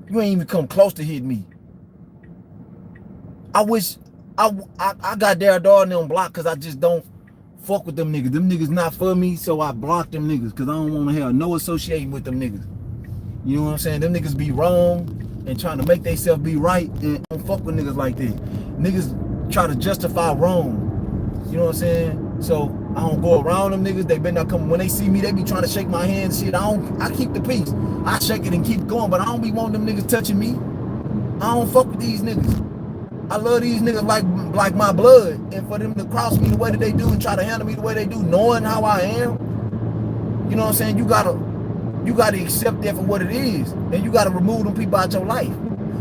You ain't even come close to hitting me. I wish I got their dog and them blocked because I just don't fuck with them niggas. Them niggas not for me, so I block them niggas because I don't want to have no association with them niggas. You know what I'm saying? Them niggas be wrong and trying to make themselves be right, and don't fuck with niggas like that. Niggas try to justify wrong. You know what I'm saying? So I don't go around them niggas. They better not come. When they see me, they be trying to shake my hand and shit. I keep the peace. I shake it and keep going, but I don't be wanting them niggas touching me. I don't fuck with these niggas. I love these niggas like my blood, and for them to cross me the way that they do and try to handle me the way they do, knowing how I am, you know what I'm saying? You gotta accept that for what it is, and you gotta remove them people out your life.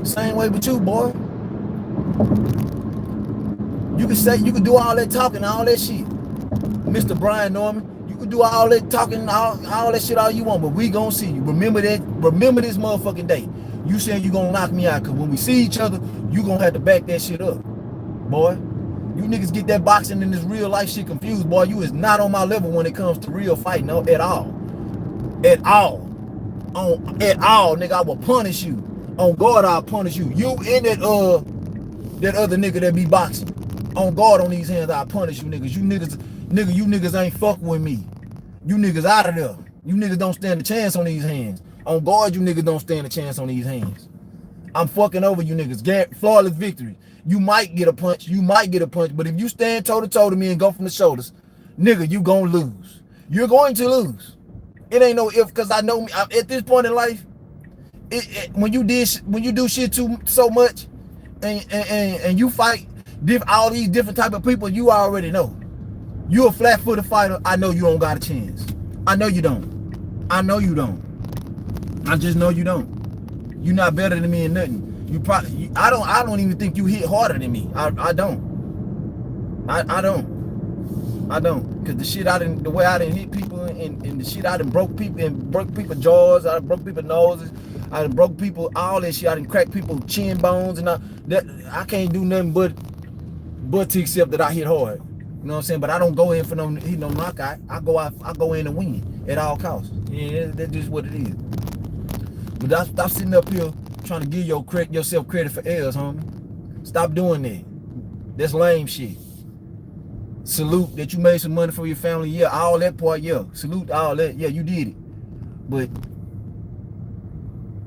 Same way with you, boy. You can do all that talking, all that shit, Mr. Brian Norman. You can do all that talking, all that shit all you want, but we gonna see you. Remember that. Remember this motherfucking day. You saying you gonna knock me out, cause when we see each other, you gonna have to back that shit up, boy. You niggas get that boxing and this real life shit confused, boy. You is not on my level when it comes to real fighting, no, at all. At all. At all, nigga, I will punish you. On God, I'll punish you. You and that other nigga that be boxing. On God, on these hands, I'll punish you niggas. You niggas ain't fucking with me. You niggas out of there. You niggas don't stand a chance on these hands. On God, you niggas don't stand a chance on these hands. I'm fucking over you niggas. Flawless victory. You might get a punch. But if you stand toe-to-toe to me and go from the shoulders, nigga, you gonna lose. You're going to lose. It ain't no if, because I know me. At this point in life, when you do shit so much, and you fight all these different type of people, you already know. You a flat-footed fighter. I know you don't got a chance. I know you don't. I just know you don't. You not better than me in nothing. You probably. I don't even think you hit harder than me. I don't. I don't. Cause the way I done hit people and the shit I done broke people's jaws, I done broke people's noses, I done broke people, all that shit. I done cracked people's chin bones and I can't do nothing but to accept that I hit hard. You know what I'm saying? But I don't go in for no knockout. I go in and win at all costs. Yeah, that's just what it is. But stop sitting up here trying to give yourself credit for L's, homie. Stop doing that. That's lame shit. Salute that you made some money for your family. Yeah, all that part, yeah. Salute all that. Yeah, you did it. But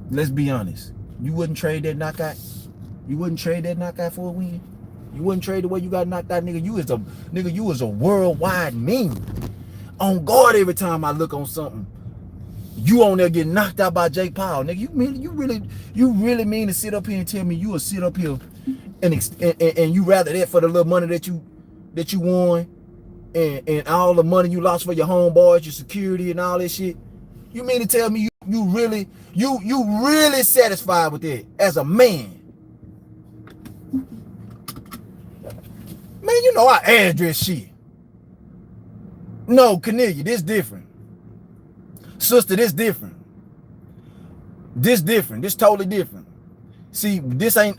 let's be honest. You wouldn't trade that knockout? You wouldn't trade that knockout for a win? You wouldn't trade the way you got knocked out, nigga. You was a worldwide meme. On guard every time I look on something. You on there getting knocked out by Jake Paul, nigga. You really mean to sit up here and tell me you will sit up here and you rather that for the little money that you won and all the money you lost for your homeboys, your security and all that shit? You mean to tell me you really satisfied with that as a man? Man, you know I address shit. No, Cornelia, this different. Sister, this different. This totally different. See,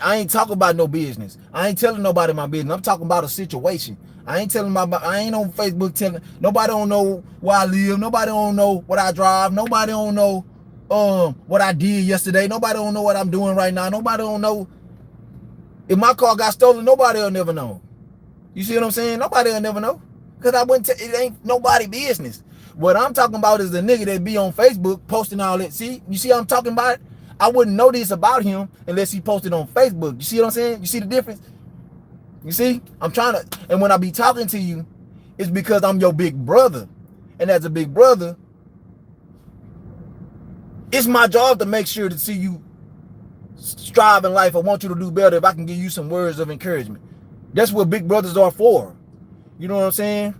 I ain't talking about no business. I ain't telling nobody my business. I'm talking about a situation. I ain't on Facebook telling nobody don't know where I live. Nobody don't know what I drive. Nobody don't know what I did yesterday. Nobody don't know what I'm doing right now. Nobody don't know if my car got stolen. Nobody will never know. You see what I'm saying? Nobody will never know. Because it ain't nobody business. What I'm talking about is the nigga that be on Facebook posting all that. See, you see what I'm talking about? I wouldn't know this about him unless he posted on Facebook. You see what I'm saying? You see the difference? You see? And when I be talking to you, it's because I'm your big brother. And as a big brother, it's my job to make sure to see you strive in life. I want you to do better if I can give you some words of encouragement. That's what big brothers are for. You know what I'm saying?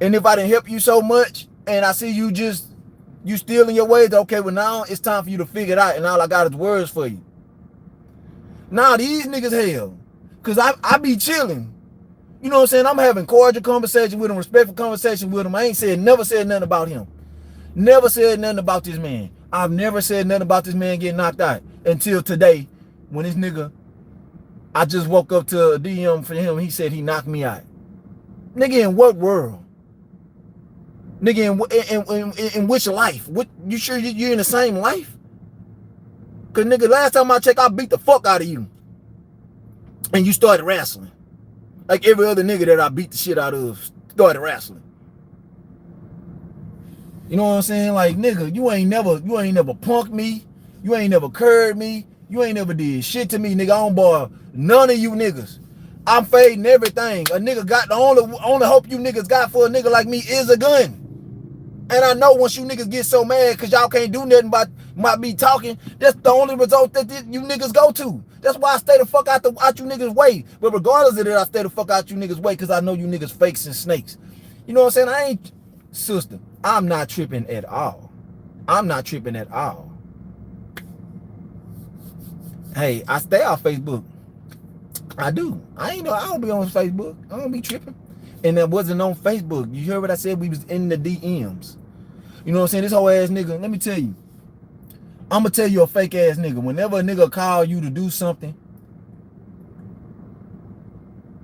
And if I didn't help you so much and I see you still in your ways, okay, well now it's time for you to figure it out and all I got is words for you. Nah, these niggas hell. Cause I be chilling. You know what I'm saying? I'm having cordial conversation with him, respectful conversation with him. I ain't never said nothing about him. Never said nothing about this man. I've never said nothing about this man getting knocked out until today when this nigga, I just woke up to a DM for him. He said he knocked me out. Nigga, in what world? Nigga, in which life? What, you sure you're in the same life? Because, nigga, last time I checked, I beat the fuck out of you. And you started wrestling. Like every other nigga that I beat the shit out of started wrestling. You know what I'm saying? Like, nigga, you ain't never punked me. You ain't never curved me. You ain't never did shit to me, nigga. I don't borrow none of you niggas. I'm fading everything. A nigga got the only hope you niggas got for a nigga like me is a gun. And I know once you niggas get so mad because y'all can't do nothing but me talking, that's the only result that you niggas go to. That's why I stay the fuck out you niggas' way. But regardless of that, I stay the fuck out you niggas' way because I know you niggas fakes and snakes. You know what I'm saying? Sister, I'm not tripping at all. I'm not tripping at all. Hey, I stay off Facebook. I do. I don't be on Facebook. I don't be tripping. And that wasn't on Facebook. You heard what I said? We was in the DMs. You know what I'm saying? This whole ass nigga, let me tell you. I'm going to tell you a fake ass nigga. Whenever a nigga call you to do something,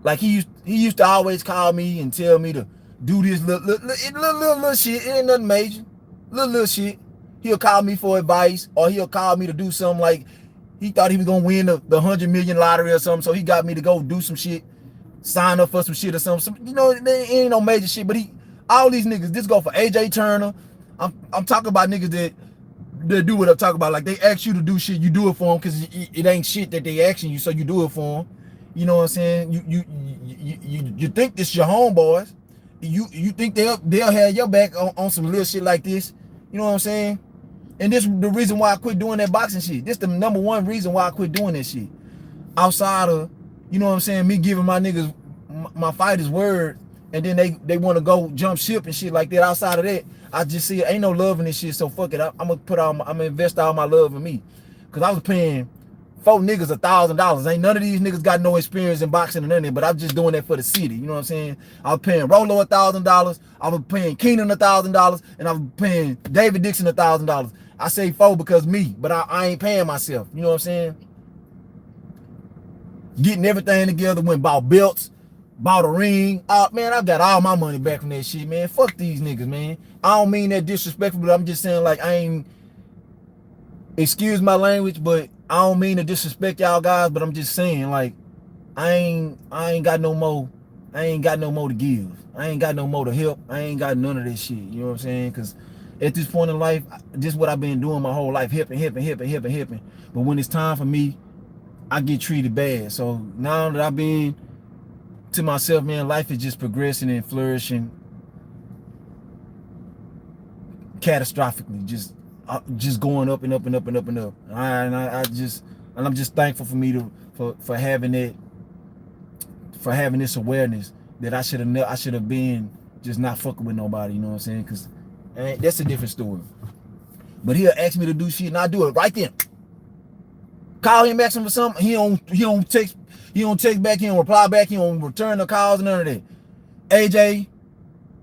like he used to always call me and tell me to do this little shit. It ain't nothing major. Little shit. He'll call me for advice, or he'll call me to do something like he thought he was going to win the 100 million lottery or something. So he got me to go do some shit, sign up for some shit or something. You know, there ain't no major shit, but all these niggas, this go for AJ Turner. I'm talking about niggas that do what I'm talking about. Like, they ask you to do shit, you do it for them because it ain't shit that they asking you, so you do it for them. You know what I'm saying? You think this your homeboys. You think they'll have your back on some little shit like this. You know what I'm saying? And this is the reason why I quit doing that boxing shit. This the number one reason why I quit doing that shit. Outside of, you know what I'm saying, me giving my niggas, my fighters word, and then they want to go jump ship and shit like that. Outside of that, I just see ain't no love in this shit, so fuck it. I'm gonna invest all my love in me. Cause I was paying 4 niggas $1,000. Ain't none of these niggas got no experience in boxing or nothing, but I'm just doing that for the city. You know what I'm saying? I was paying Rolo $1,000, I was paying Keenan $1,000, and I was paying David Dixon $1,000. I say 4 because me, but I ain't paying myself. You know what I'm saying? Getting everything together, went bought belts, bought a ring. Man, I got all my money back from that shit, man. Fuck these niggas, man. I don't mean that disrespectful, but I'm just saying, like, I ain't, excuse my language, but I don't mean to disrespect y'all guys, but I'm just saying, like, I ain't got no more. I ain't got no more to give. I ain't got no more to help. I ain't got none of that shit. You know what I'm saying? Because at this point in life, this is what I've been doing my whole life, helping. But when it's time for me, I get treated bad. So now that I've been to myself, man, life is just progressing and flourishing catastrophically, just going up and up. And I'm just thankful for me for having this awareness that I should have been just not fucking with nobody. You know what I'm saying? Because that's a different story. But he'll ask me to do shit and I do it right then. Call him, ask him for something. He don't text back. He don't reply back. He don't return the calls. None of that. AJ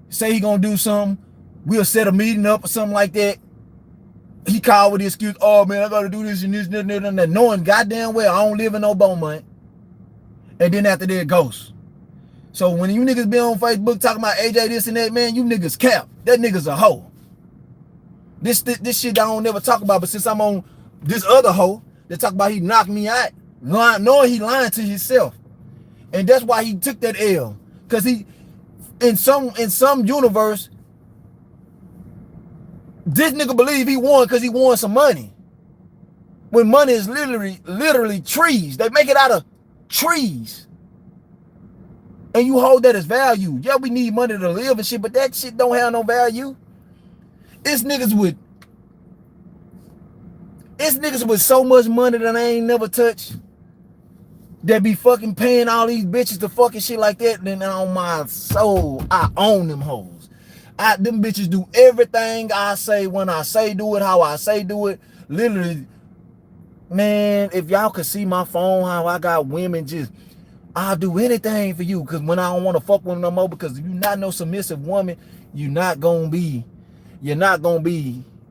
say he gonna do something. We'll set a meeting up or something like that. He called with the excuse, oh man, I gotta do this and this, knowing goddamn well I don't live in no Beaumont. And then after that, ghost. So when you niggas be on Facebook talking about AJ this and that, man, you niggas cap. That nigga's a hoe. This shit I don't never talk about, but since I'm on this other hoe that talk about he knocked me out, knowing he lying to himself. And that's why he took that L. Cause he, in some universe, this nigga believe he won because he won some money. When money is literally trees. They make it out of trees. And you hold that as value. Yeah, we need money to live and shit, but that shit don't have no value. It's niggas with so much money that I ain't never touched. That be fucking paying all these bitches to fucking shit like that. Then on my soul, I own them hoes. Them bitches do everything I say when I say do it, how I say do it. Literally, man, if y'all could see my phone, how I got women just, I'll do anything for you. Because when I don't want to fuck with them no more, because if you're not no submissive woman, you're not gonna be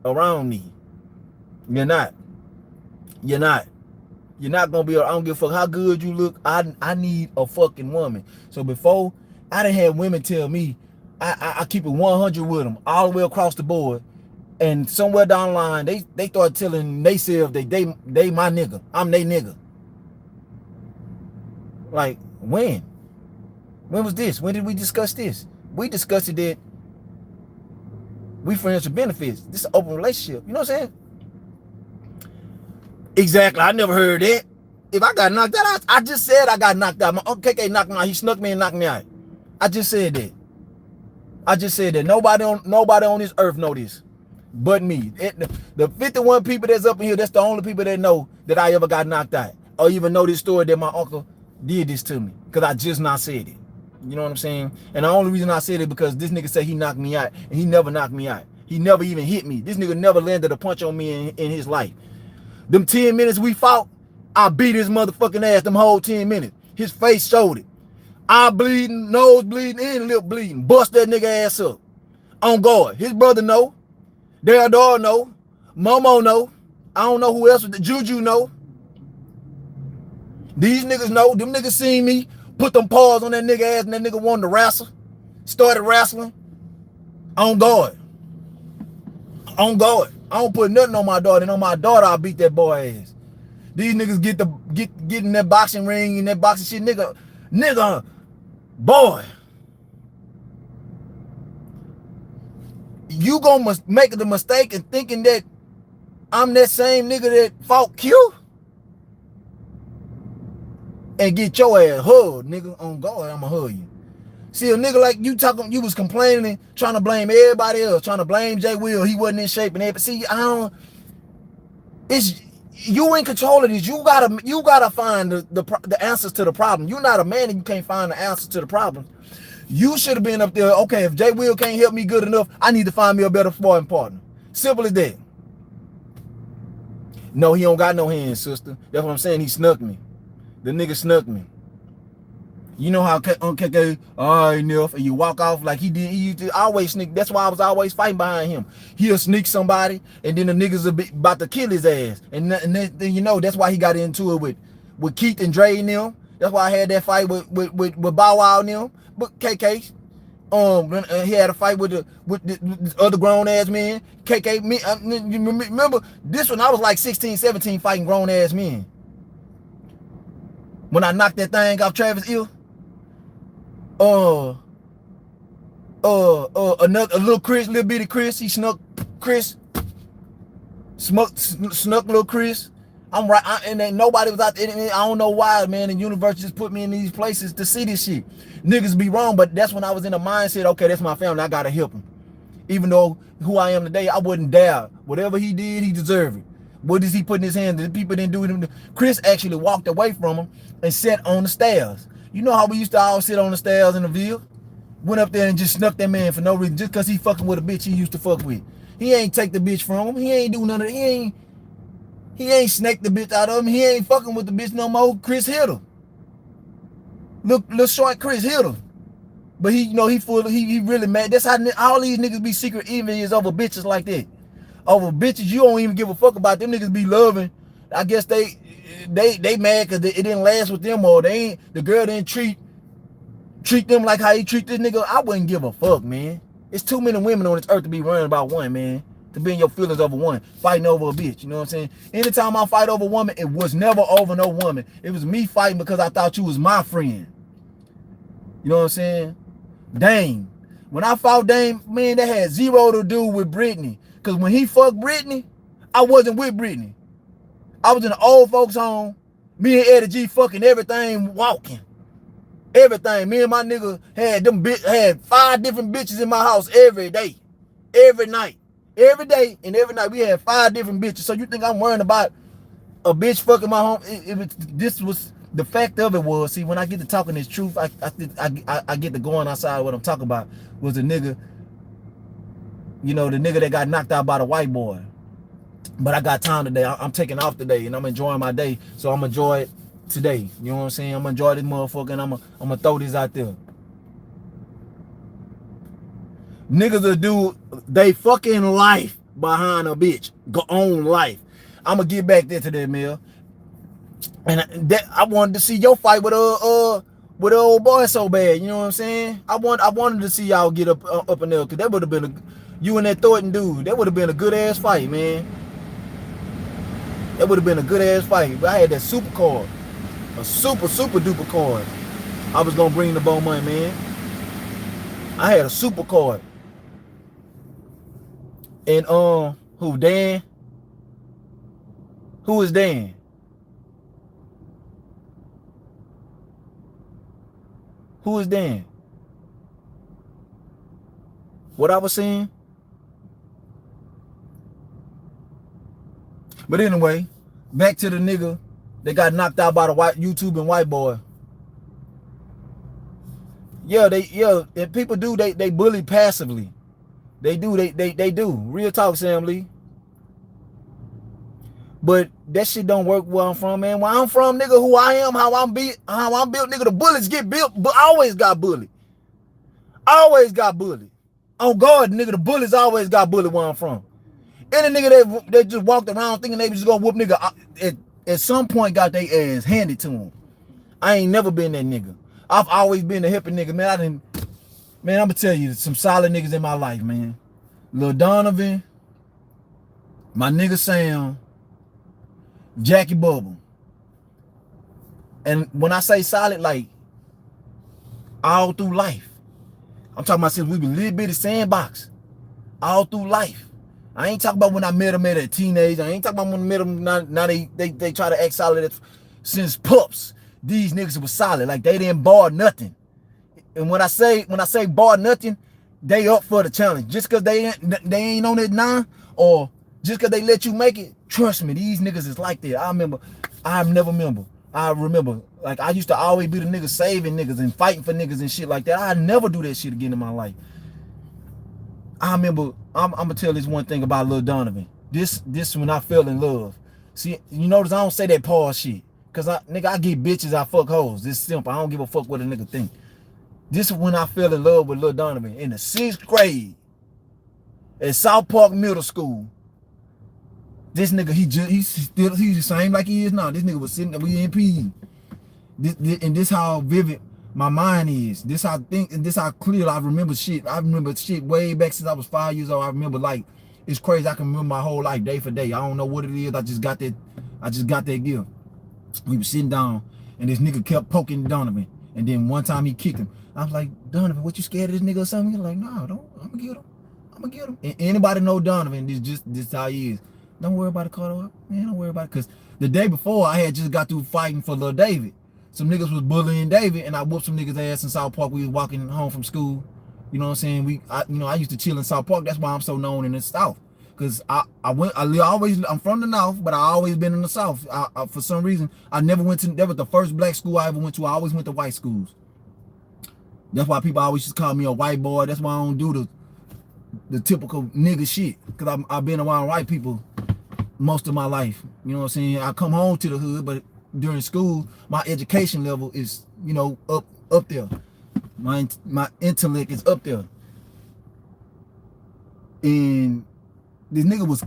around me. You're not. You're not. You're not gonna be. I don't give a fuck how good you look. I need a fucking woman. So before I done had women tell me, I keep it 100 with them all the way across the board. And somewhere down the line, they start telling themselves that they my nigga. I'm they nigga. Like when? When was this? When did we discuss this? We discussed it that we friends with benefits. This is an open relationship. You know what I'm saying? Exactly. I never heard that. If I got knocked out, I just said I got knocked out. My Uncle KK knocked me out. He snuck me and knocked me out. I just said that. I just said that. Nobody on this earth know this but me. The 51 people that's up in here, that's the only people that know that I ever got knocked out. Or even know this story that my uncle did this to me. Because I just not said it. You know what I'm saying? And the only reason I said it because this nigga said he knocked me out. And he never knocked me out. He never even hit me. This nigga never landed a punch on me in his life. Them 10 minutes we fought, I beat his motherfucking ass them whole 10 minutes. His face showed it. Eye bleeding, nose bleeding, and lip bleeding. Bust that nigga ass up. On guard. His brother know. Their dog know. Momo know. I don't know who else. The Juju know. These niggas know. Them niggas seen me. Put them paws on that nigga ass and that nigga wanted to wrestle. Started wrestling. On guard. On guard. I don't put nothing on my daughter. And on my daughter, I'll beat that boy ass. These niggas get in that boxing ring and that boxing shit. Nigga, boy. You gonna make the mistake in thinking that I'm that same nigga that fought Q? And get your ass hugged, nigga. On guard, I'ma hug you. See, a nigga like you talking, you was complaining, trying to blame everybody else, trying to blame Jay Will. He wasn't in shape and everything. See, it's you in control of this. You gotta find the answers to the problem. You're not a man and you can't find the answers to the problem. You should have been up there. Okay, if Jay Will can't help me good enough, I need to find me a better sparring partner. Simple as that. No, he don't got no hands, sister. That's what I'm saying. He snuck me. The nigga snuck me. You know how KK, all right, Neff, and you walk off like he did. He used to always sneak. That's why I was always fighting behind him. He'll sneak somebody, and then the niggas will be about to kill his ass. And then you know that's why he got into it with Keith and Dre and them. That's why I had that fight with Bow Wow and them. But KK, he had a fight with the other grown ass men. KK, me, remember this one? I was like 16, 17 fighting grown ass men. When I knocked that thing off Travis Hill. A little Chris, little bitty Chris, he snuck Chris, snuck little Chris. I'm right, and then nobody was out there. I don't know why, man. The universe just put me in these places to see this shit. Niggas be wrong, but that's when I was in the mindset. Okay, that's my family. I gotta help him. Even though who I am today, I wouldn't dare. Whatever he did, he deserved it. What is he putting his hands? The people didn't do it. Chris actually walked away from him and sat on the stairs. You know how we used to all sit on the stairs in the Ville? Went up there and just snuck that man for no reason, just because he fucking with a bitch he used to fuck with. He ain't take the bitch from him. He ain't do none of that. He ain't snaked the bitch out of him. He ain't fucking with the bitch no more. Chris hit him. Look short Chris hit him. But he really mad. That's how all these niggas be secret envious over bitches like that. Over bitches you don't even give a fuck about. Them niggas be loving. I guess they mad because it didn't last with them, or the girl didn't treat them like how he treat this nigga. I wouldn't give a fuck, man. It's too many women on this earth to be worrying about one, man. To be in your feelings over one, fighting over a bitch. You know what I'm saying? Anytime I fight over a woman, it was never over no woman. It was me fighting because I thought you was my friend. You know what I'm saying? Dame. When I fought Dame, man, that had zero to do with Brittany. Because when he fucked Brittany, I wasn't with Brittany. I was in the old folks' home. Me and Eddie G fucking everything walking. Everything. Me and my nigga had 5 different bitches in my house every day. Every night. Every day and every night we had 5 different bitches. So you think I'm worrying about a bitch fucking my home? This was the fact of it was. See, when I get to talking this truth, I get to going outside what I'm talking about. Was the nigga, you know, the nigga that got knocked out by the white boy. But I got time today. I'm taking off today and I'm enjoying my day. So I'm enjoy it today. You know what I'm saying? I'm enjoy this motherfucker and I'm gonna throw this out there. Niggas will do they fucking life behind a bitch. Go on life. I'm gonna get back there to that, Mel. And that I wanted to see your fight with the old boy so bad. You know what I'm saying? I wanted to see y'all get up in there, because that would have been you and that Thornton dude. That would have been a good ass fight, man. That would have been a good ass fight. But I had that super card, a super duper card. I was gonna bring the bone money, man. I had a super card. And who, Dan? Who is Dan? Who is Dan? What I was saying? But anyway, back to the nigga that got knocked out by the white YouTube and white boy. Yeah, if people do, they bully passively. They do. Real talk, Sam Lee. But that shit don't work where I'm from, man. Where I'm from, nigga, who I am, how I'm built, nigga, the bullets get built, but I always got bullied. On guard, nigga, the bullets always got bullied where I'm from. Any nigga that just walked around thinking they was just gonna whoop nigga, at some point got their ass handed to him. I ain't never been that nigga. I've always been a hippie nigga, man. Man, I'm gonna tell you, some solid niggas in my life, man. Lil Donovan, my nigga Sam, Jackie Bubble. And when I say solid, like all through life, I'm talking about since we been little bitty sandbox, all through life. I ain't talking about when I met them at a teenage. I ain't talking about when I met them now they try to act solid since pups. These niggas was solid, like they didn't bar nothing. And when I say bar nothing, they up for the challenge. Just cause they ain't on it now, or just cause they let you make it, trust me, these niggas is like that. I remember, like I used to always be the nigga saving niggas and fighting for niggas and shit like that. I never do that shit again in my life. I remember, I'm gonna tell this one thing about Lil Donovan. This when I fell in love. See, you notice I don't say that pause shit. Cause I get bitches, I fuck hoes. This simple. I don't give a fuck what a nigga think. This is when I fell in love with Lil Donovan in the 6th grade at South Park Middle School. This nigga, he's the same like he is now. This nigga was sitting there, we in PE. And this how vivid my mind is. This how I think, and this how clear I remember shit. I remember shit way back since I was 5 years old. I remember, like, it's crazy. I can remember my whole life day for day. I don't know what it is. I just got that gift. We was sitting down and this nigga kept poking Donovan. And then one time he kicked him. I was like, Donovan, what, you scared of this nigga or something? He's like, no, don't. I'm gonna get him. And anybody know Donovan, this how he is. Don't worry about it, Cardo. Man, don't worry about it. Cause the day before I had just got through fighting for Lil David. Some niggas was bullying David and I whooped some niggas ass in South Park. We was walking home from school. You know what I'm saying? I used to chill in South Park. That's why I'm so known in the South. Cause I'm from the North, but I always been in the South. For some reason, I never went to, that was the first black school I ever went to. I always went to white schools. That's why people always just call me a white boy. That's why I don't do the typical nigga shit. Cause I've been around white people most of my life. You know what I'm saying? I come home to the hood, but during school, my education level is, you know, up there. My intellect is up there. And this nigga was,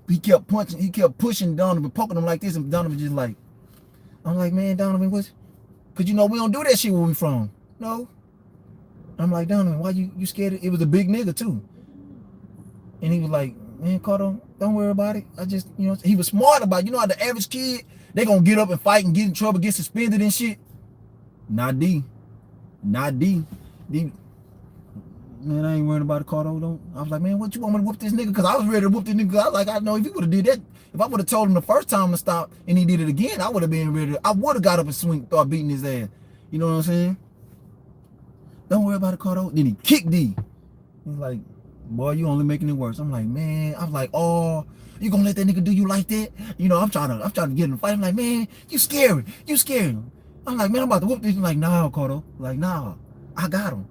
he kept punching, he kept pushing Donovan, poking him like this, and Donovan just like, I'm like, man, Donovan, what? Cause you know we don't do that shit where we from. No. I'm like, Donovan, why you scared? It was a big nigga too. And he was like, man, Cardo, don't worry about it. I just, you know, he was smart about it. You know how the average kid, they gonna get up and fight and get in trouble, get suspended and shit. Not D. Man, I ain't worried about it, Cardo. Don't. I was like, man, what you want me to whoop this nigga? Cause I was ready to whoop this nigga. I was like, I know if he would have did that, if I would have told him the first time to stop and he did it again, I would have been ready. I would have got up and start beating his ass. You know what I'm saying? Don't worry about it, Cardo. Then he kicked D. He's like, boy, you only making it worse. I'm like, man. I was like, oh, you gonna let that nigga do you like that? You know, I'm trying to get in the fight. I'm like, man, you scary. I'm like, man, I'm about to whoop this. He's like, nah, Cardo. Like, nah, I got him.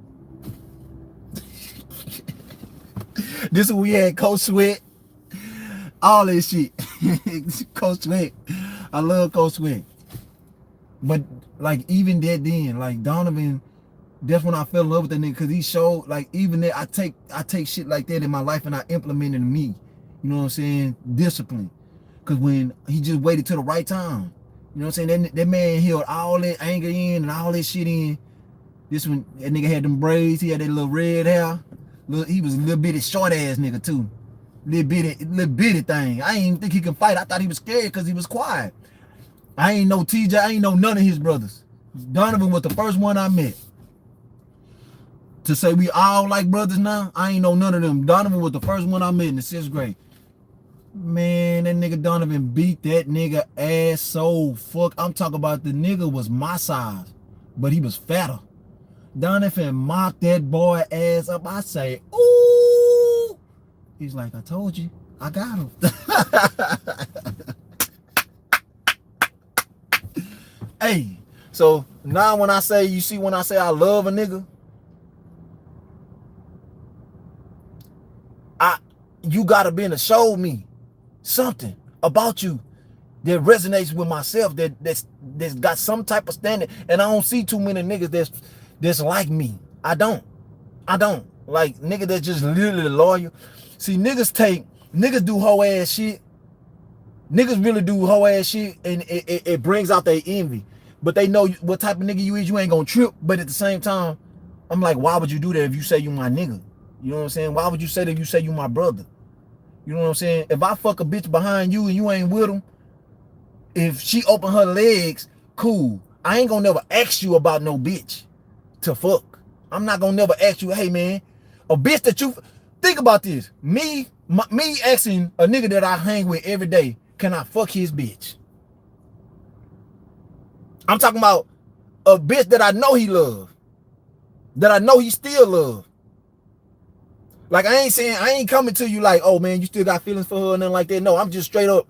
This is when we had Coach Sweat, all this shit. Coach Sweat, I love Coach Sweat. But like even that then, like Donovan, that's when I fell in love with that nigga, because he showed, like, even that I take shit like that in my life and I implement it in me. You know what I'm saying? Discipline. Cause when he just waited till the right time. You know what I'm saying? That man held all that anger in and all that shit in. This one, that nigga had them braids. He had that little red hair. He was a little bitty short ass nigga too. Little bitty thing. I ain't even think he could fight. I thought he was scared because he was quiet. I ain't know TJ. I ain't know none of his brothers. Donovan was the first one I met. To say we all like brothers now, I ain't know none of them. Donovan was the first one I met in the 6th grade. Man, that nigga Donovan beat that nigga ass so fuck. I'm talking about the nigga was my size, but he was fatter. Donovan mocked that boy ass up. I say, ooh. He's like, I told you, I got him. Hey, so now when I say, you see when I say I love a nigga, you gotta be able to show me something about you that resonates with myself, that's got some type of standard. And I don't see too many niggas that's like me. I don't like niggas that's just literally loyal. See, niggas do hoe ass shit. Niggas really do hoe ass shit, and it brings out their envy. But they know what type of nigga you is. You ain't gonna trip. But at the same time, I'm like, why would you do that if you say you my nigga? You know what I'm saying? Why would you say that if you say you my brother? You know what I'm saying? If I fuck a bitch behind you and you ain't with them, if she open her legs, cool. I ain't gonna never ask you about no bitch to fuck. I'm not gonna never ask you, hey man, a bitch that you, think about this. Me asking a nigga that I hang with every day, can I fuck his bitch? I'm talking about a bitch that I know he love, that I know he still love. Like, I ain't coming to you like, oh man, you still got feelings for her or nothing like that. No, I'm just straight up.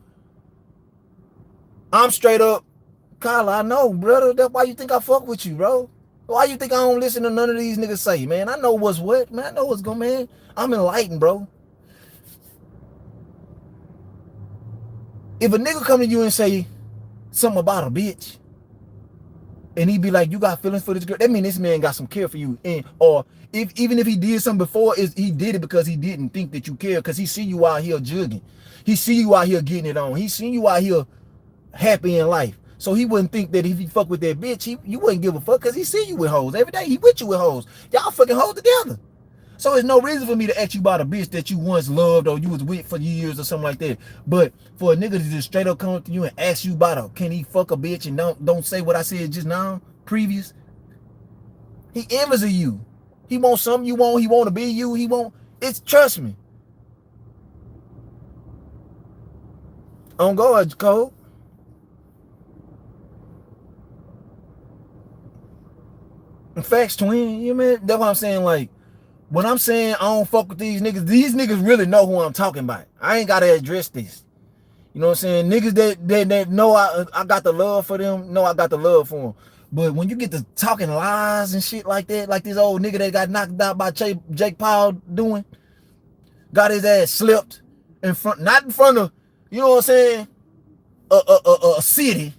Kyla, I know, brother. That's why you think I fuck with you, bro. Why you think I don't listen to none of these niggas say, man? I know what's what, man. I know what's going, man. I'm enlightened, bro. If a nigga come to you and say something about a bitch, and he be like, you got feelings for this girl, that mean this man got some care for you. And or even if he did something before, he did it because he didn't think that you care, because he see you out here jugging. He see you out here getting it on. He see you out here happy in life. So he wouldn't think that if he fuck with that bitch, you wouldn't give a fuck, because he see you with hoes. Every day he with you with hoes. Y'all fucking hoes together. So there's no reason for me to ask you about a bitch that you once loved or you was with for years or something like that. But for a nigga to just straight up come up to you and ask you about her, can he fuck a bitch, and don't say what I said just now, previous? He envious of you. He wants something you want. He want to be you. He want, it's, trust me. On guard, Cole. In facts, twin, you man, that's what I'm saying. Like, when I'm saying I don't fuck with these niggas really know who I'm talking about. I ain't gotta address this. You know what I'm saying? Niggas that know I got the love for them, know I got the love for them. But when you get to talking lies and shit like that, like this old nigga that got knocked out by Jake Paul doing, got his ass slipped in front, not in front of, you know what I'm saying, a city,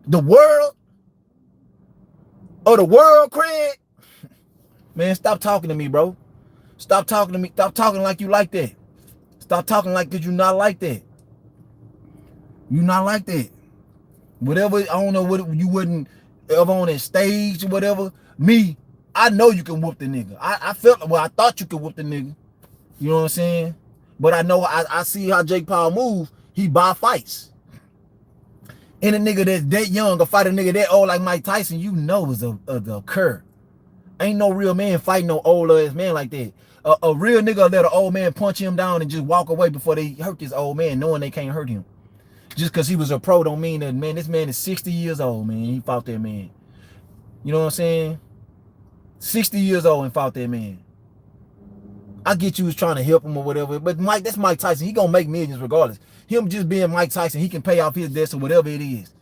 the world, or the world cred. Man, stop talking to me, bro. Stop talking to me. Stop talking like you like that. Stop talking like that you not like that. You not like that. Whatever, I don't know what you wouldn't ever on that stage or whatever. Me, I know you can whoop the nigga. I felt, well, I thought you could whoop the nigga. You know what I'm saying? But I know, I see how Jake Paul move. He buy fights. And a nigga that's that young, or fight a nigga that old like Mike Tyson, you know is a cur. Ain't no real man fighting no old ass man like that. A real nigga let an old man punch him down and just walk away before they hurt this old man, knowing they can't hurt him. Just because he was a pro don't mean that, man, this man is 60 years old, man. He fought that man. You know what I'm saying? 60 years old and fought that man. I get you was trying to help him or whatever, but Mike, that's Mike Tyson. He gonna make millions regardless. Him just being Mike Tyson, he can pay off his debts or whatever it is.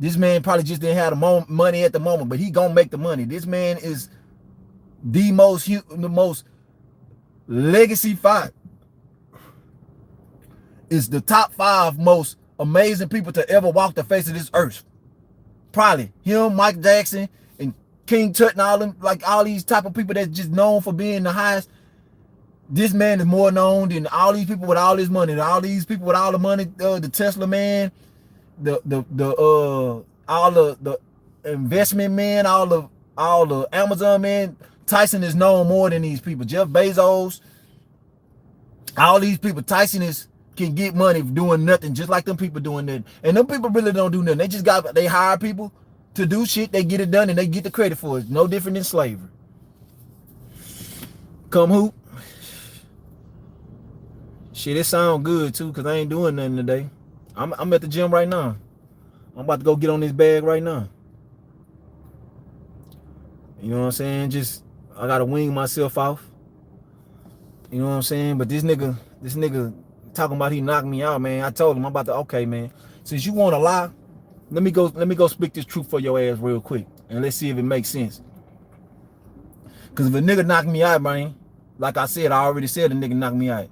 This man probably just didn't have the money at the moment, but he gonna make the money. This man is the most legacy fight. Is the top 5 most amazing people to ever walk the face of this earth. Probably him, Mike Jackson, and King Tut, and all them, like all these type of people that's just known for being the highest. This man is more known than all these people with all this money, all these people with all the money, the Tesla man, all the investment man, all the Amazon man. Tyson is known more than these people. Jeff Bezos, all these people. Tyson can get money doing nothing, just like them people doing that. And them people really don't do nothing. They hire people to do shit. They get it done and they get the credit for it. No different than slavery. Come hoop. Shit, it sound good too, cause I ain't doing nothing today. I'm at the gym right now. I'm about to go get on this bag right now. You know what I'm saying? I gotta wing myself off. You know what I'm saying? But this nigga talking about he knocked me out, man. I told him I'm about to, okay, man. Since you want to lie, let me go speak this truth for your ass real quick. And let's see if it makes sense. Cause if a nigga knocked me out, man, like I said, I already said a nigga knocked me out.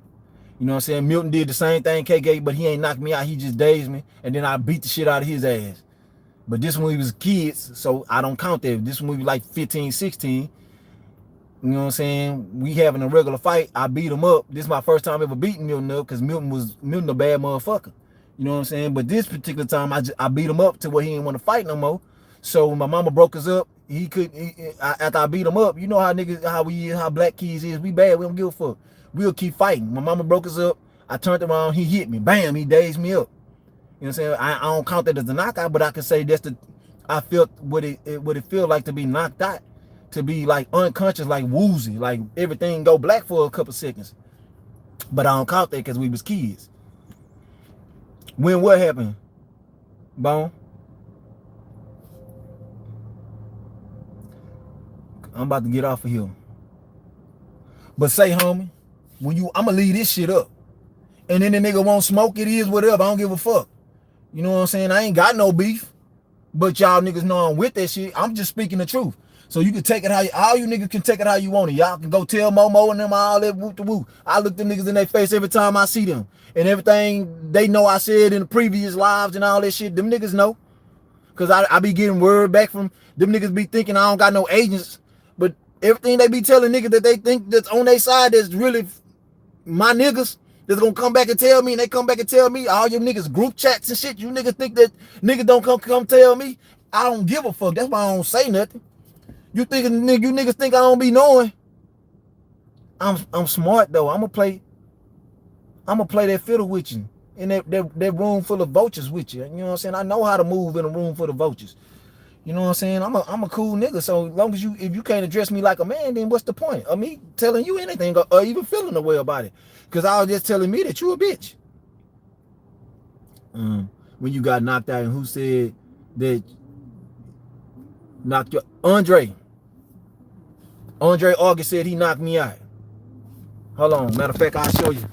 You know what I'm saying? Milton did the same thing, KK, but he ain't knocked me out. He just dazed me. And then I beat the shit out of his ass. But this when we was kids, so I don't count that. This when we was like 15, 16. You know what I'm saying? We having a regular fight. I beat him up. This is my first time ever beating Milton up because Milton a bad motherfucker. You know what I'm saying? But this particular time, I beat him up to where he didn't want to fight no more. So when my mama broke us up, after I beat him up, you know how black kids is. We bad. We don't give a fuck. We'll keep fighting. My mama broke us up. I turned around. He hit me. Bam. He dazed me up. You know what I'm saying? I don't count that as a knockout, but I can say I felt what it feel like to be knocked out, to be like unconscious, like woozy, like everything go black for a couple seconds. But I don't count that because we was kids. When what happened, Bone? I'm about to get off of here. But say, homie, I'ma leave this shit up. And then the nigga won't smoke, it is whatever. I don't give a fuck. You know what I'm saying? I ain't got no beef. But y'all niggas know I'm with that shit. I'm just speaking the truth. So you can take it all you niggas can take it how you want it. Y'all can go tell Momo and them all that whoop the whoop. I look them niggas in their face every time I see them. And everything they know I said in the previous lives and all that shit, them niggas know. Cause I be getting word back from them niggas be thinking I don't got no agents. But everything they be telling niggas that they think that's on their side that's really my niggas that's gonna come back and tell me, and they come back and tell me, all your niggas group chats and shit, you niggas think that niggas don't come tell me? I don't give a fuck. That's why I don't say nothing. You niggas think I don't be knowing? I'm smart though. I'ma play that fiddle with you in that room full of vultures with you. You know what I'm saying? I know how to move in a room full of vultures. You know what I'm saying? I'm a cool nigga. So as long as if you can't address me like a man, then what's the point of me telling you anything or even feeling a way about it? Because I was just telling me that you a bitch. When you got knocked out, and who said that knocked you? Andre August said he knocked me out. Hold on. Matter of fact, I'll show you.